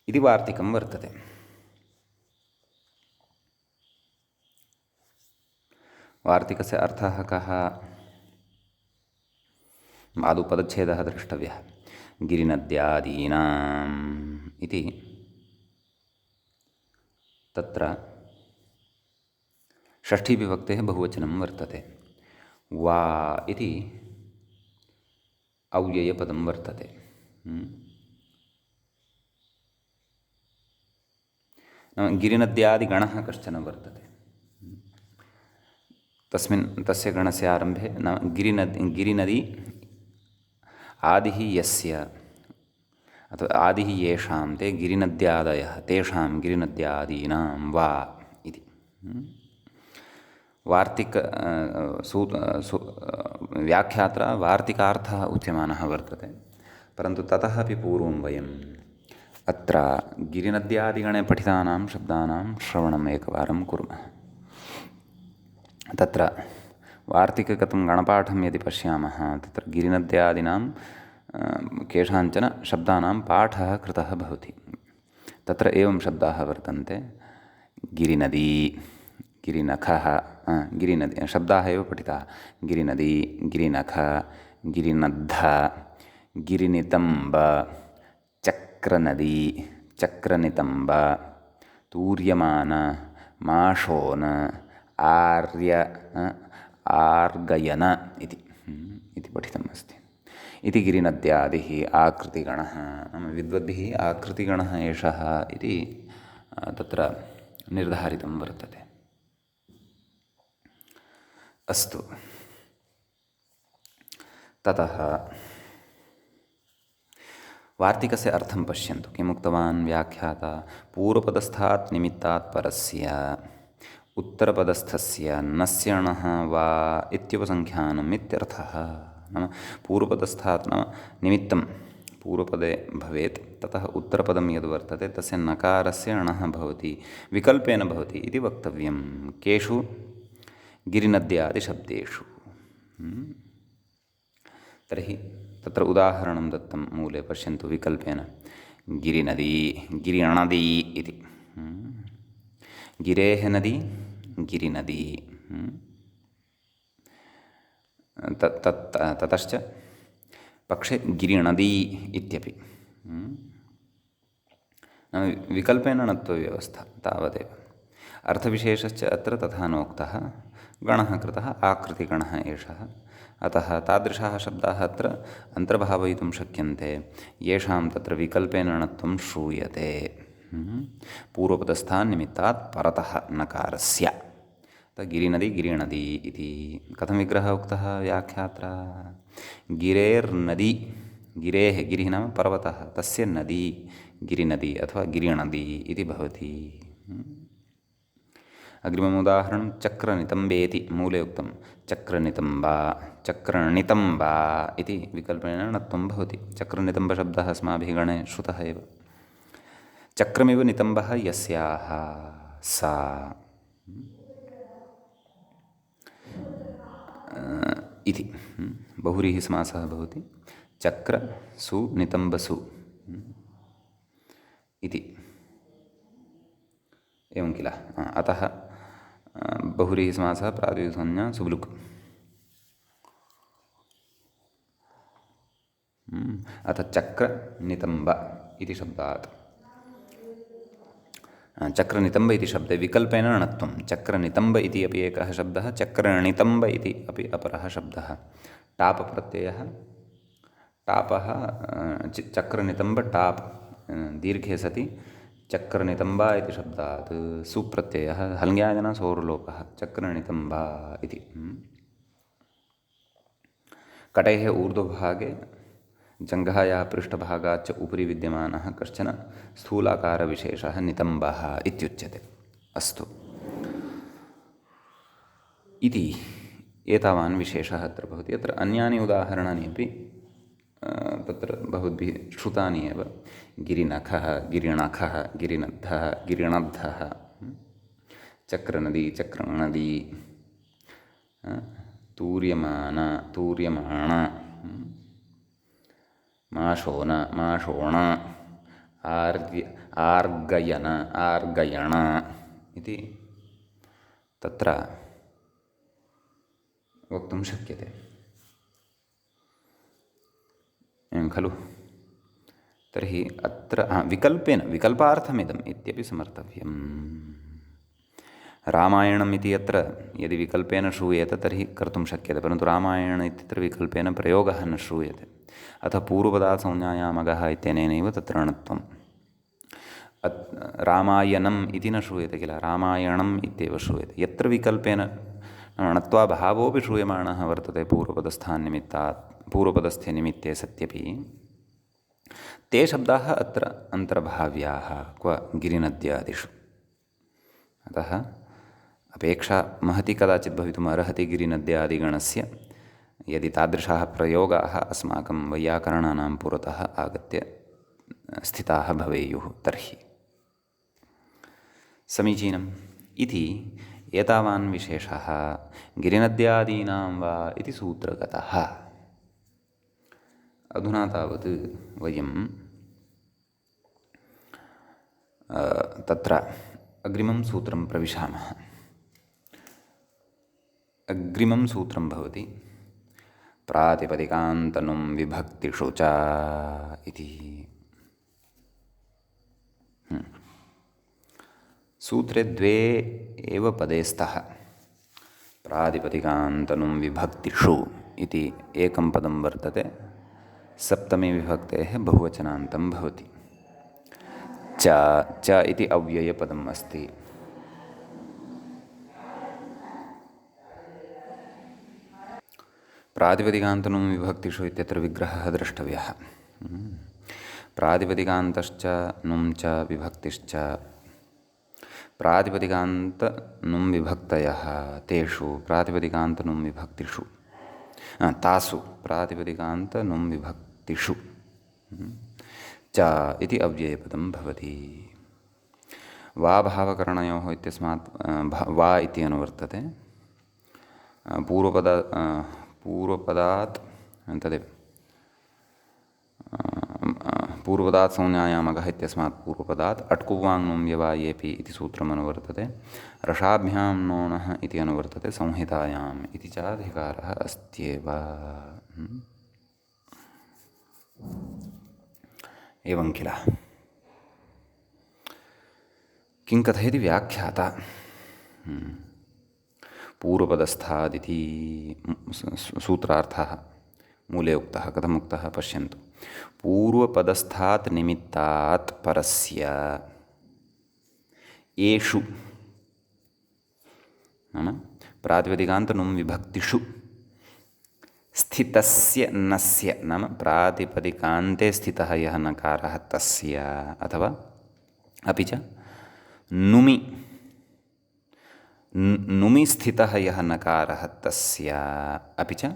Speaker 1: इति वार्तिकं वर्तते। वार्तिकस्य अर्थः कः? आदौ पदच्छेदः द्रष्टव्यः। गिरिनद्यादीनाम् इति तत्र षष्ठीविभक्तेः बहुवचनं वर्तते। वा इति अव्ययपदं वर्तते। नाम गिरिनद्यादिगणः कश्चन वर्तते। तस्य गणस्य आरम्भे नाम गिरिनदी आदिः यस्य अथवा आदिः येषां ते गिरिनद्यादयः तेषां गिरिनद्यादीनां वा इति। व्याख्यात्रा वार्तिकार्थः उच्यमानः वर्तते, परन्तु ततः अपि पूर्वं वयम् अत्र गिरिनद्यादिगणे पठितानां शब्दानां श्रवणम् एकवारं कुर्मः। तत्र वार्तिकगतं गणपाठं यदि पश्यामः तत्र गिरिनद्यादीनां केषाञ्चन शब्दानां पाठः कृतः भवति। तत्र एवं शब्दाः वर्तन्ते। गिरिनदी, गिरिनखः, गिरिनदी शब्दाः एव पठिताः। गिरिनदी, गिरिनख, गिरिनद्ध, गिरिनितम्ब, चक्रनदी, चक्रनितम्ब, तूर्यमान, माशोन, आर्य, आर्गयन इति पठितम् अस्ति। इति गिरिनद्यादिः आकृतिगणः, नाम विद्वद्भिः आकृतिगणः एषः इति तत्र निर्धारितं वर्तते। अस्तु, ततः वार्तिकस्य अर्थं पश्यन्तु। किमुक्तवान् व्याख्याता? पूर्वपदस्थात् निमित्तात् परस्य उत्तरपदस्थस्य नस्य णः वा इत्युपसङ्ख्यानम् इत्यर्थः। नाम पूर्वपदस्थात् नाम निमित्तं पूर्वपदे भवेत्, ततः उत्तरपदं यद् वर्तते तस्य नकारस्य णः भवति, विकल्पेन भवति इति वक्तव्यं। केषु? गिरिनद्यादिशब्देषु। तर्हि तत्र उदाहरणं दत्तं मूले, पश्यन्तु विकल्पेन। गिरिनदी, गिरिणदी इति। गिरेः नदी, गिरिनदी। ततश्च पक्षे गिरिणदी इत्यपि। विकल्पेन णत्वव्यवस्था तावदेव। अर्थविशेषश्च अत्र तथा नोक्तः। गणः कृतः आकृतिगणः एषः। अतः तादृशाः शब्दाः अत्र अन्तर्भावयितुं शक्यन्ते येषां तत्र विकल्पेन णत्वं श्रूयते। पूर्वपदस्थान् निमित्तात् परतः नकारस्य। गिरिनदी गिरिणदी इति कथं विग्रहः उक्तः व्याख्यात्रा? गिरेर्नदी, गिरेः, गिरिः नाम पर्वतः, तस्य नदी गिरिनदी अथवा गिरिणदी इति भवति। अग्रिमम् उदाहरणं चक्रनितम्बेति मूले उक्तं चक्रनितम्बा, चक्रनितम्बा इति विकल्पेन णत्वं भवति। चक्रनितम्बशब्दः अस्माभिः गणे श्रुतः एव। चक्रमिव नितम्बः यस्याः सा इति बहुव्रीहि समासः भवति। चक्र सु नितम्बसु इति एवं किल। अतः बहुव्रीहि समासः प्रातिपदिकसंज्ञा सुब्लुक्। अथ चक्र नितम्ब इति शब्दात् चक्रनितम्ब इति शब्दे विकल्पेन णत्वं। चक्रनितम्ब इति अपि एकः शब्दः, चक्रनितम्ब इति अपि अपरः शब्दः। टाप् प्रत्ययः, टापः चक्रनितम्ब टाप् दीर्घे सति चक्रनितम्बा इति शब्दात् सुप्रत्ययः हल्ङ्याजनसोर्लोपः चक्रनितम्बा इति। कटेः ऊर्ध्वभागे जङ्घायाः पृष्ठभागाच्च उपरि विद्यमानः कश्चन स्थूलाकारविशेषः नितम्बः इत्युच्यते। अस्तु इति एतावान् विशेषः अत्र भवति। अत्र अन्यानि उदाहरणानि अपि तत्र भवद्भिः श्रुतानि एव। गिरिनखः, गिरिणखः, गिरिनद्धः, गिरिणद्धः, चक्रनदी, चक्रनदी, तूर्यमान, तूर्यमाण, माशोन, माशोण, आर्गयन, आर्गयण इति तत्र वक्तुं शक्यते। एवं खलु? तर्हि अत्र विकल्पेन, विकल्पार्थमिदम् इत्यपि समर्थव्यम्। रामायणम् इति अत्र यदि विकल्पेन श्रूयेत तर्हि कर्तुं शक्यते, परन्तु रामायण इत्यत्र विकल्पेन प्रयोगः न श्रूयते। अतः पूर्वपदात् संज्ञायामगः इत्यनेनैव तत्र णत्वम्। रामायणम् इति न श्रूयते किल, रामायणम् इत्येव श्रूयते। यत्र विकल्पेन णत्वाभावोऽपि श्रूयमाणः वर्तते पूर्वपदस्थान्निमित्तात्, पूर्वपदस्थे निमित्ते सत्यपि, ते शब्दाः अत्र अन्तर्भाव्याः क्व गिरिनद्यादिषु। अतः अपेक्षा महती कदाचित् भवितुम् अर्हति गिरिनद्यादिगणस्य, यदि तादृशाः प्रयोगाः अस्माकं वैयाकरणानां पुरतः आगत्य स्थिताः भवेयुः तर्हि। समीचीनम् इति एतावान् विशेषः गिरिनद्यादीनां वा इति सूत्रगतः। अधुना तावत् वयं तत्र अग्रिमं सूत्रं प्रविशामः। अग्रिमं सूत्रं भवति प्रातिपदिकान्तनुं विभक्तिषु च इति। सूत्रे द्वे एव पदे स्तः। प्रातिपदिकान्तनुं विभक्तिषु इति एकं पदं वर्तते, सप्तमी विभक्तेः बहुवचनान्तं भवति। च इति अव्ययपदम् अस्ति। प्रातिपदिकान्तनुं विभक्तिषु इत्यत्र विग्रहः द्रष्टव्यः। प्रातिपदिकान्तश्च नुं च विभक्तिश्च। प्रातिपदिकान्तनुं विभक्तयः तेषु प्रातिपदिकान्तनुं विभक्तिषु, तासु प्रातिपदिकान्तनुं विभक्तिषु च इति अव्ययपदं भवति। वा भावकरणयोः इत्यस्मात् वा इति अनुवर्तते। पूर्वपदात् तदेव पूर्वपदात् संज्ञायामगः इत्यस्मात् पूर्वपदात् अट्कुवाङ्नुं व्यवायेपि इति सूत्रम् अनुवर्तते। रसाभ्यां नोणः इति अनुवर्तते संहितायाम् इति च अधिकारः अस्त्येव। एवं किल। किं कथयति व्याख्याता पूर्वपदस्थादिति सूत्रार्थः मूले उक्तः कथम् उक्तः पश्यन्तु पूर्वपदस्थात् निमित्तात् परस्य येषु नाम प्रातिपदिकान्तनुं विभक्तिषु स्थितस्य नस्य नाम प्रातिपदिकान्ते स्थितः यः नकारः तस्य अथवा अपि च नुमि नुमि स्थितः यः नकारः तस्य अपि च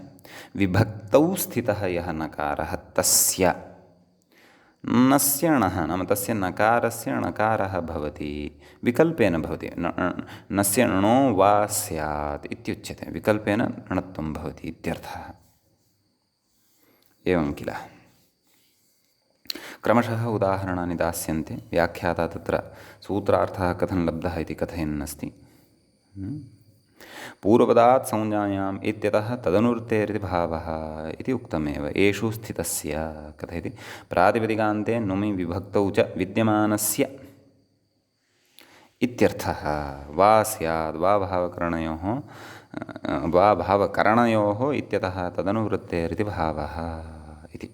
Speaker 1: विभक्तौ स्थितः यः नकारः तस्य नस्य णः नाम तस्य नकारस्य णकारः भवति विकल्पेन भवति नस्य णो वा स्यात् इत्युच्यते विकल्पेन णत्वं भवति इत्यर्थः एवं किल क्रमशः उदाहरणानि दास्यन्ते व्याख्याता तत्र सूत्रार्थः कथं लब्धः इति कथयन्नस्ति पूर्वपदात् संज्ञायाम् इत्यतः तदनुवृत्तेरिति भावः इति उक्तमेव येषु स्थितस्य कथयति प्रातिपदिकान्ते नुमि विभक्तौ च विद्यमानस्य इत्यर्थः वा स्याद् वा भावकरणयोः इत्यतः तदनुवृत्तेरिति भावः इति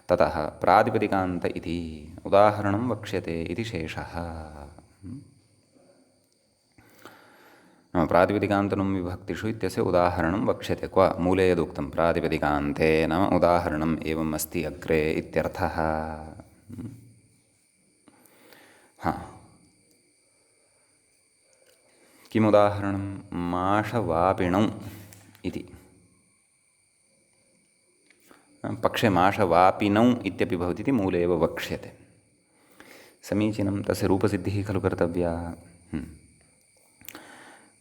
Speaker 1: ततः प्रातिपदिकान्त इति उदाहरणं वक्ष्यते इति शेषः प्रातिपदिकान्तनुं विभक्तिषु इत्यस्य उदाहरणं वक्ष्यते क्व मूले यदुक्तं प्रातिपदिकान्ते नाम उदाहरणम् एवम् अस्ति अग्रे इत्यर्थः किमुदाहरणं माषवापिणौ इति पक्षे माषवापिनौ इत्यपि भवति इति मूले एव वक्ष्यते समीचीनं तस्य रूपसिद्धिः खलु कर्तव्या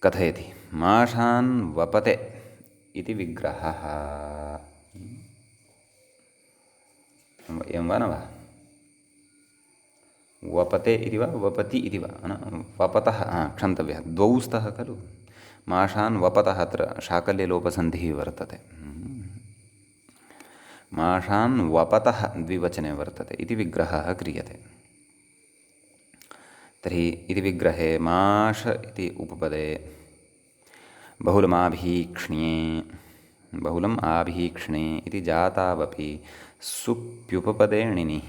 Speaker 1: कथयति माषान् वपते इति विग्रहः एवं वा न वा वपते इति वा वपति इति वा वपतः क्षन्तव्यः द्वौ स्तः खलु माषान् वपतः अत्र शाकल्यलोपसन्धिः वर्तते माषान् वपतः द्विवचने वर्तते इति विग्रहः क्रियते तर्हि इति विग्रहे माष इति उपपदे बहुलमाभीक्ष्ण्ये बहुलम् आभीक्ष्णे इति जातावपि सुप्युपपदे णिनिः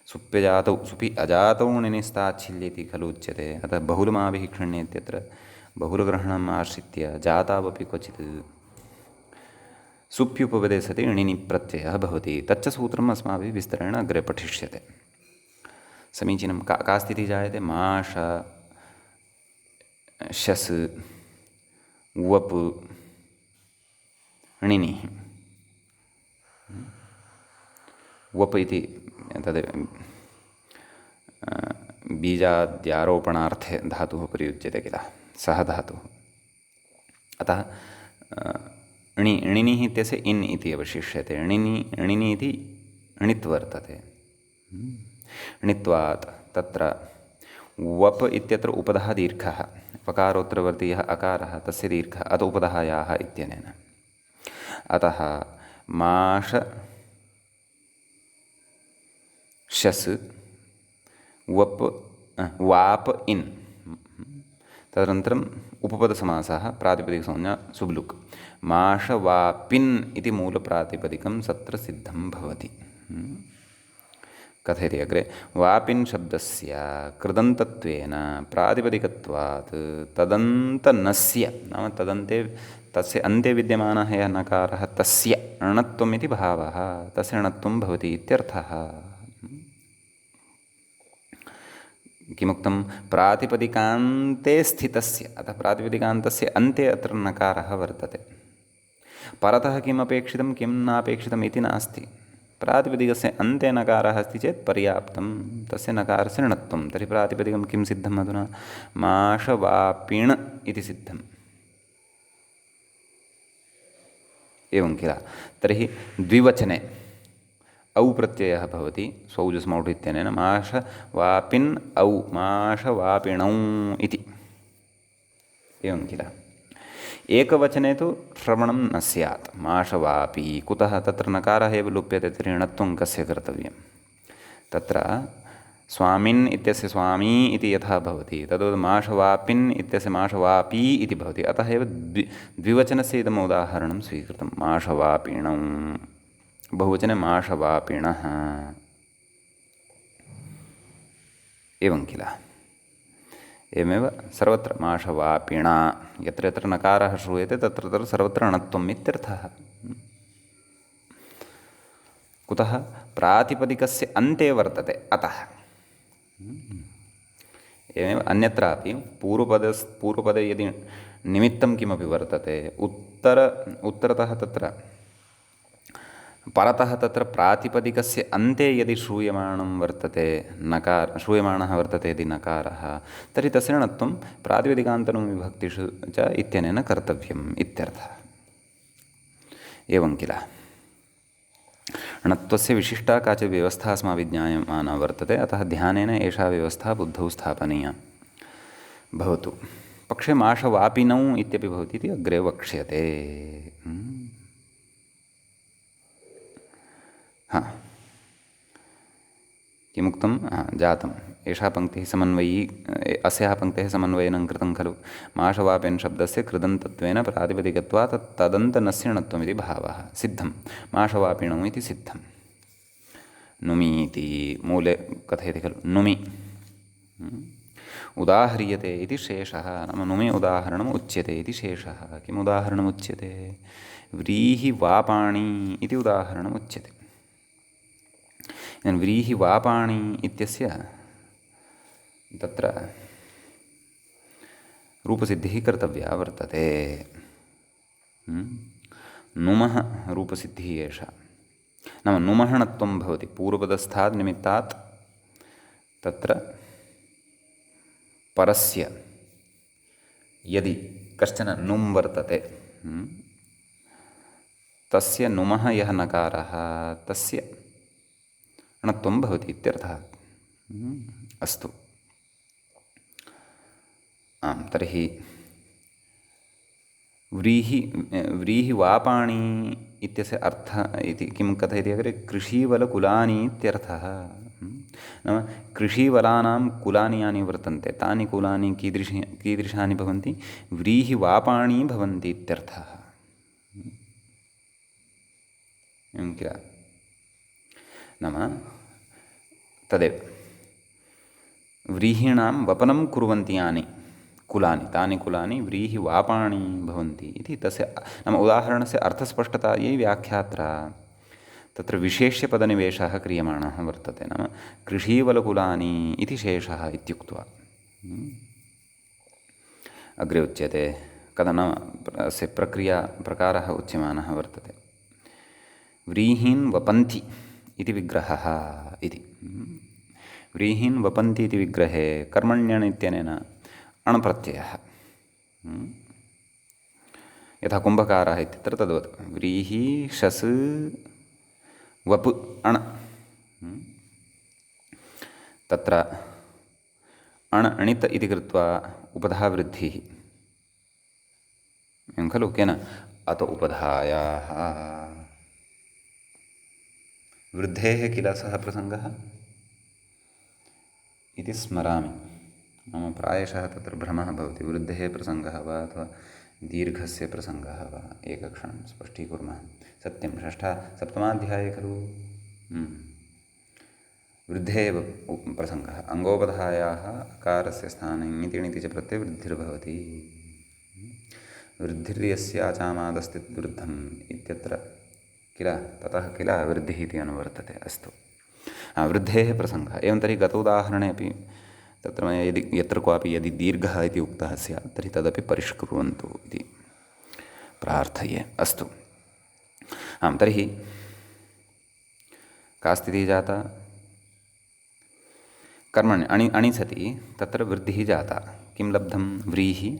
Speaker 1: सुप्यजातौ सुपि अजातौ णिनिस्ताच्छिल्येति खलु उच्यते अतः बहुलमाभीक्ष्ण्ये इत्यत्र बहुलग्रहणम् आश्रित्य जातावपि क्वचित् सुप्युपपदे सति णिनि प्रत्ययः भवति तच्च सूत्रम् अस्माभिः विस्तरेण अग्रे पठिष्यते समीचीनं का स्थितिः जायते माष शस् वप् णिनिः वप् इति तद् बीजाद्यारोपणार्थे धातुः प्रयुज्यते किल सः धातुः अतः णिनिः इत्यस्य इन् इति अवशिष्यते णिनि इति णित् वर्तते णित्वात् तत्र वप् इत्यत्र उपधः दीर्घः पकारोत्तरवर्ती यः अकारः तस्य दीर्घः अत उपधः याः इत्यनेन अतः माष शस् वप् वाप् इन् तदनन्तरम् उपपदसमासः प्रातिपदिकसंज्ञा सुब्लुक् माषवापिन् इति मूलप्रातिपदिकं तत्र सिद्धं भवति कथयति अग्रे वापिन् शब्दस्य कृदन्तत्वेन प्रातिपदिकत्वात् तदन्तनस्य नाम तदन्ते तस्य अन्ते विद्यमानः यः नकारः तस्य णत्वम् इति भावः तस्य णत्वं भवति इत्यर्थः किमुक्तं प्रातिपदिकान्ते स्थितस्य अतः प्रातिपदिकान्तस्य अन्ते अत्र नकारः वर्तते परतः किम् अपेक्षितं किं नापेक्षितम् इति नास्ति प्रातिपदिकस्य अन्ते नकारः अस्ति चेत् पर्याप्तं तस्य नकारस्य णत्वं तर्हि प्रातिपदिकं किं सिद्धम् अधुना माषवापिण् इति सिद्धम् एवं किल तर्हि द्विवचने औ प्रत्ययः भवति स्वौजस्मौढ् इत्यनेन माषवापिन् औ माषवापिणौ इति एवं किल एकवचने तु श्रवणं न स्यात् माषवापि कुतः तत्र नकारः एव लुप्यते तर्हि णत्वं कस्य कर्तव्यं तत्र स्वामिन् इत्यस्य स्वामी इति यथा भवति तद्वत् माषवापिन् इत्यस्य माषवापी इति भवति। अतः एव द्विवचनस्य इदम् उदाहरणं स्वीकृतं माषवापिणौ, बहुवचने माषवापिणः, एवं किल। एवमेव सर्वत्र माषवापिणा, यत्र यत्र नकारः श्रूयते तत्र तत्र सर्वत्र णत्वम् इत्यर्थः। कुतः? प्रातिपदिकस्य अन्ते वर्तते अतः। एवमेव अन्यत्रापि पूर्वपदे यदि निमित्तं किमपि वर्तते उत्तरतः तत्र परतः तत्र प्रातिपदिकस्य अन्ते यदि श्रूयमाणः वर्तते यदि नकारः, तर्हि तस्य णत्वं प्रातिपदिकान्तरविभक्तिषु च इत्यनेन कर्तव्यम् इत्यर्थः। एवं किल। णत्वस्य विशिष्टा काचित् व्यवस्था अस्माभिः ज्ञायमाना वर्तते, अतः ध्यानेन एषा व्यवस्था बुद्धौ स्थापनीया भवतु। पक्षे माषवापिनौ इत्यपि भवति इति अग्रे वक्ष्यते। किमुक्तं? जातम्। एषा पङ्क्तिः समन्वयी, अस्याः पङ्क्तेः समन्वयनं कृतं खलु। माषवापेन शब्दस्य कृदन्तत्वेन प्रातिपदिकत्वात् तदन्तनस्य णत्वमिति भावः सिद्धं। माषवापिणौ इति सिद्धं। नुमि इति मूले कथयति खलु। नुमि उदाह्रियते इति शेषः, नाम नुमि उदाहरणम् उच्यते इति शेषः। किम् उदाहरणम् उच्यते? व्रीहिवापाणि इति उदाहरणम् उच्यते। व्रीहिवापाणि इत्यस्य तत्र रूपसिद्धिः कर्तव्या वर्तते। नुमः रूपसिद्धिः एषा, नाम नुमः णत्वं भवति पूर्वपदस्थात् निमित्तात् तत्र परस्य यदि कश्चन नुम् वर्तते, तस्य नुमः यः नकारः तस्य णत्वं भवति इत्यर्थः। अस्तु। तर्हि व्रीहिवापाणि इत्यस्य अर्थः इति किं कथयति अग्रे? कृषीवलकुलानि इत्यर्थः। नाम कृषीवलानां कुलानि यानि वर्तन्ते तानि कुलानि कीदृशानि भवन्ति? व्रीहिवापाणि भवन्ति इत्यर्थः। एवं किल। नाम तदेव व्रीहीणां वपनं कुर्वन्ति यानि कुलानि तानि कुलानि व्रीहिवापाणि भवन्ति इति तस्य नाम उदाहरणस्य अर्थस्पष्टतायै व्याख्यात्रा तत्र विशेष्यपदनिवेशः क्रियमाणः वर्तते। नाम कृषीवलकुलानि इति शेषः इत्युक्त्वा अग्रे उच्यते कदा नाम अस्य प्रकारः उच्यमानः वर्तते। व्रीहीन् वपन्ति इति विग्रहः इति। व्रीहीन् वपन्ति इति विग्रहे कर्मण्यण् इत्यनेन अण्प्रत्ययः, यथा कुम्भकारः इत्यत्र तद्वत् व्रीहि शस् वप् अण्, तत्र अण् अणित् इति कृत्वा उपधावृद्धिः एवं खलु। केन? अत उपधायाः वृद्धेः किल सः प्रसङ्गः इति स्मरामि। मम प्रायशः तत्र भ्रमः भवति, वृद्धेः प्रसङ्गः वा अथवा दीर्घस्य प्रसङ्गः वा। एकक्षणं स्पष्टीकुर्मः। सत्यं सप्तमाध्याये खलु वृद्धेः प्रसङ्गः। अङ्गोपधायाः अकारस्य स्थाने ङिति च प्रत्यये वृद्धिर्भवति। वृद्धिर्यस्याचामादस्ति वृद्धम् इत्यत्र किल, ततः किल वृद्धिः इति अनुवर्तते। अस्तु। वृद्धेः प्रसङ्गः। एवं तर्हि गत उदाहरणे अपि तत्र मया यत्र क्वापि यदि दीर्घः इति उक्तः स्यात् तर्हि तदपि परिष्कुर्वन्तु इति प्रार्थये। अस्तु। तर्हि का स्थितिः जाता? कर्मणि अणि सति तत्र वृद्धिः जाता। किं लब्धं? व्रीहि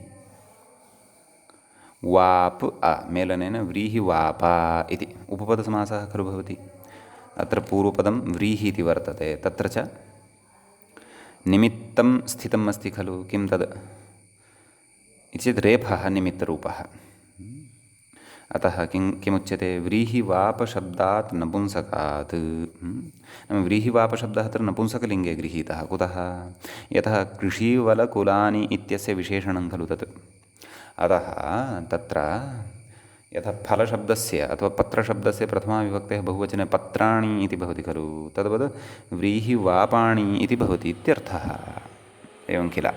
Speaker 1: वाप् मेलनेन व्रीहिवापा इति उपपदसमासः खलु भवति। अत्र पूर्वपदं व्रीहि इति वर्तते, तत्र च निमित्तं स्थितम् अस्ति खलु। किं तद् इति चेत् रेफः निमित्तरूपः। अतः किमुच्यते व्रीहिवापशब्दात् नपुंसकात्। व्रीहिवापशब्दः अत्र नपुंसकलिङ्गे गृहीतः। कुतः? यतः कृषीवलकुलानि इत्यस्य विशेषणं खलु तत्। अतः तत्र यथा फलशब्दस्य अथवा पत्रशब्दस्य प्रथमाविभक्तेः बहुवचने पत्राणि इति भवति खलु, तद्वद् व्रीहिवापाणि इति भवति इत्यर्थः। एवं किल?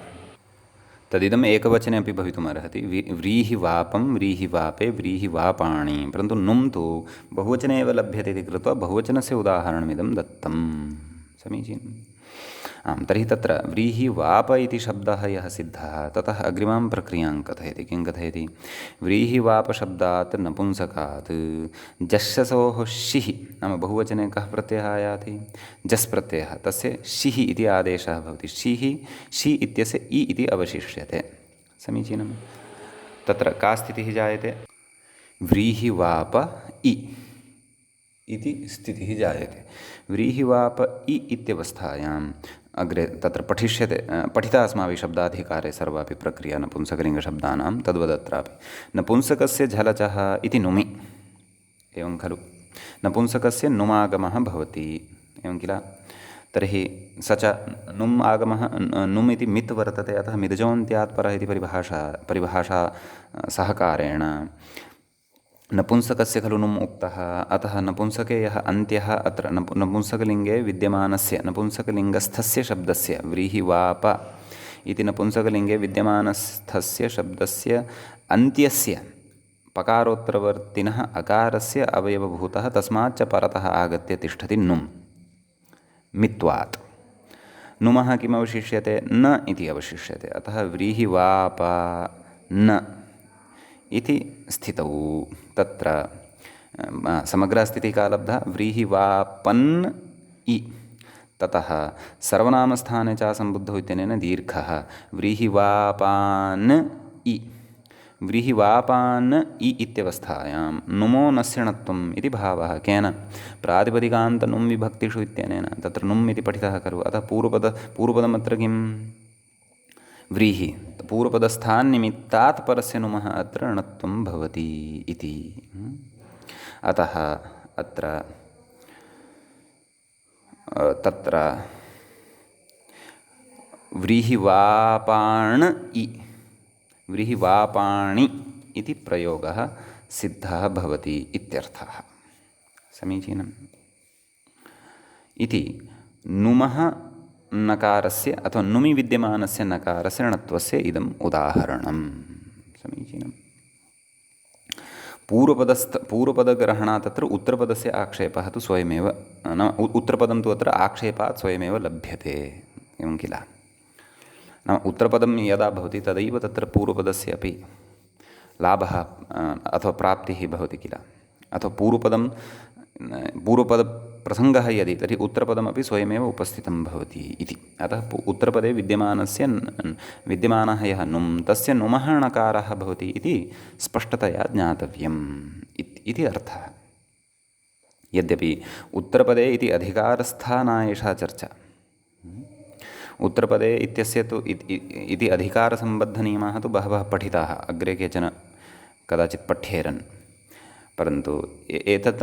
Speaker 1: तदिदम् एकवचने अपि भवितुमर्हति। व्रीहिवापं, व्रीहिवापे, व्रीहिवापाणि। परन्तु नुं तु बहुवचने एव लभ्यते इति कृत्वा बहुवचनस्य उदाहरणमिदं दत्तं। समीचीनम्। आं, तर्हि तत्र व्रीहिवाप इति शब्दः यः सिद्धः, ततः अग्रिमां प्रक्रियां कथयति। किं कथयति? व्रीहिवापशब्दात् नपुंसकात् जश्शसोः शिः, नाम बहुवचने कः प्रत्ययः आयाति? जस् प्रत्ययः, तस्य शिः इति आदेशः भवति। शिः, शि इत्यस्य इ इति अवशिष्यते। समीचीनं। तत्र का स्थितिः जायते? व्रीहिवाप इ इति स्थितिः जायते। व्रीहिवाप इ इत्यवस्थायाम् अग्रे तत्र पठिष्यते, पठिता अस्माभिः शब्दाधिकारे सर्वापि प्रक्रिया नपुंसकलिङ्गशब्दानां, तद्वदत्रापि नपुंसकस्य झलचः इति नुमि। एवं खलु? नपुंसकस्य नुमागमः भवति। एवं किल? तर्हि स च नुम् आगमः, नुम् इति मित् वर्तते, अतः मिदजोन्त्यात् परः इति परिभाषा सहकारेण नपुंसकस्य खलु नुम् उक्तः। अतः नपुंसके यः अन्त्यः अत्र नपुंसकलिङ्गे विद्यमानस्य नपुंसकलिङ्गस्थस्य शब्दस्य व्रीहिवाप इति नपुंसकलिङ्गे विद्यमानस्थस्य शब्दस्य अन्त्यस्य पकारोत्तरवर्तिनः अकारस्य अवयवभूतः, तस्माच्च परतः आगत्य तिष्ठति नुम् मित्वात्। नुमः किमवशिष्यते? न इति अवशिष्यते। अतः व्रीहिवाप न इति स्थितौ तत्र समग्रस्थितिः का लब्धा? व्रीहिवापन् इ। ततः सर्वनामस्थाने च सम्बुद्धौ इत्यनेन दीर्घः व्रीहिवापान् इ। व्रीहिवापान् इ इत्यवस्थायां नुमो नस्यणत्वम् इति भावः। केन? प्रातिपदिकान्तनुं विभक्तिषु इत्यनेन। तत्र नुम् इति पठितः खलु। अतः पूर्वपदमत्र किम्? व्रीहि। पूर्वपदस्थान्निमित्तात् परस्य नुमः अत्र णत्वं भवति इति। अतः अत्र तत्र व्रीहिवापाण् इ, व्रीहिवापाणि इति प्रयोगः सिद्धः भवति इत्यर्थः। समीचीनम्। इति नुमः नकारस्य अथवा नुमि विद्यमानस्य नकारस्य णत्वस्य इदम् उदाहरणं। समीचीनम्। पूर्वपदग्रहणात् तत्र उत्तरपदस्य आक्षेपः तु स्वयमेव, नाम उत्तरपदं तु अत्र आक्षेपात् स्वयमेव लभ्यते। एवं किल? नाम उत्तरपदं यदा भवति तदैव तत्र पूर्वपदस्य अपि लाभः अथवा प्राप्तिः भवति किल? अथवा पूर्वपदप्रसङ्गः यदि, तर्हि उत्तरपदमपि स्वयमेव उपस्थितं भवति इति। अतः उत्तरपदे विद्यमानः यः नुम्, तस्य नुमः णकारः भवति इति स्पष्टतया ज्ञातव्यम् इति अर्थः। यद्यपि उत्तरपदे इति अधिकारस्था न एषा चर्चा। उत्तरपदे इत्यस्य तु इति अधिकारसम्बद्धनियमाः तु बहवः पठिताः, अग्रे केचन कदाचित् पठ्येरन्। परन्तु एतत्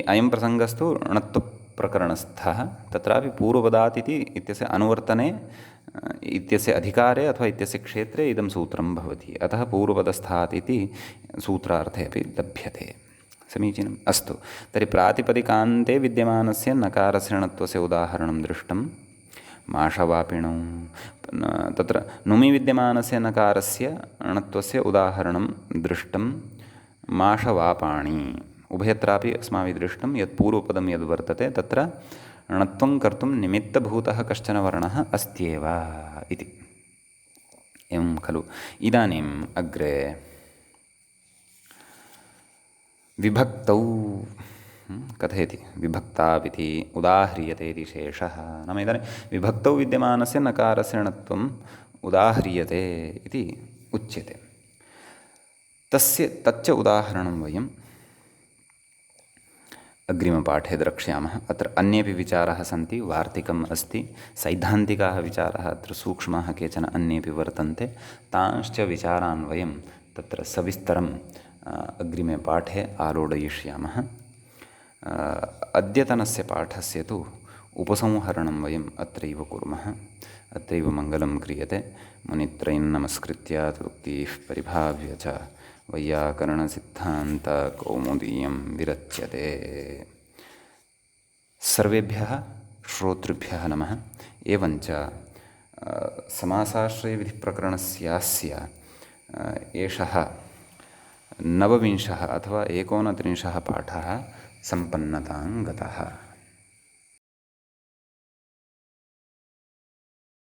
Speaker 1: अयं प्रसङ्गस्तु णत्वप्रकरणस्थः। तत्रापि पूर्वपदात् इत्यस्य अनुवर्तने इत्यस्य अधिकारे अथवा इत्यस्य क्षेत्रे इदं सूत्रं भवति। अतः पूर्वपदस्थात् इति सूत्रार्थे अपि लभ्यते। समीचीनम्। अस्तु, तर्हि प्रातिपदिकान्ते विद्यमानस्य नकारस्य णत्वस्य उदाहरणं दृष्टं। माषवापिणौ तत्र नुमि विद्यमानस्य नकारस्य णत्वस्य उदाहरणं दृष्टं। माषवापाणि उभयत्रापि अस्माभिः दृष्टं यत् पूर्वपदं यद् वर्तते तत्र णत्वं कर्तुं निमित्तभूतः कश्चन वर्णः अस्त्येव इति। एवं खलु? इदानीम् अग्रे विभक्तौ कथयति। विभक्ताविति उदाह्रियते इति शेषः। नाम इदानीं विभक्तौ विद्यमानस्य नकारस्य णत्वम् उदाह्रियते इति उच्यते। तच्च उदाहरणं वयम् अग्रिमपाठे द्रक्ष्यामः। अत्र अन्येपि विचाराः सन्ति, वार्तिकम् अस्ति, सैद्धान्तिकाः विचाराः अत्र सूक्ष्माः केचन अन्येपि वर्तन्ते। तांश्च विचारान् वयं तत्र सविस्तरं अग्रिमे पाठे आलोडयिष्यामः। अद्यतनस्य पाठस्य तु उपसंहरणं वयम् अत्रैव कुर्मः। अत्रैव मङ्गलं क्रियते। मुनित्रयं नमस्कृत्य तदुक्तिः परिभाव्य च वैयाकरणसिद्धान्तकौमुदीयं विरच्यते। सर्वेभ्यः श्रोतृभ्यः नमः। एवञ्च समासाश्रयविधिप्रकरणस्यास्य एषः 29 अथवा 29 पाठः सम्पन्नतां गतः।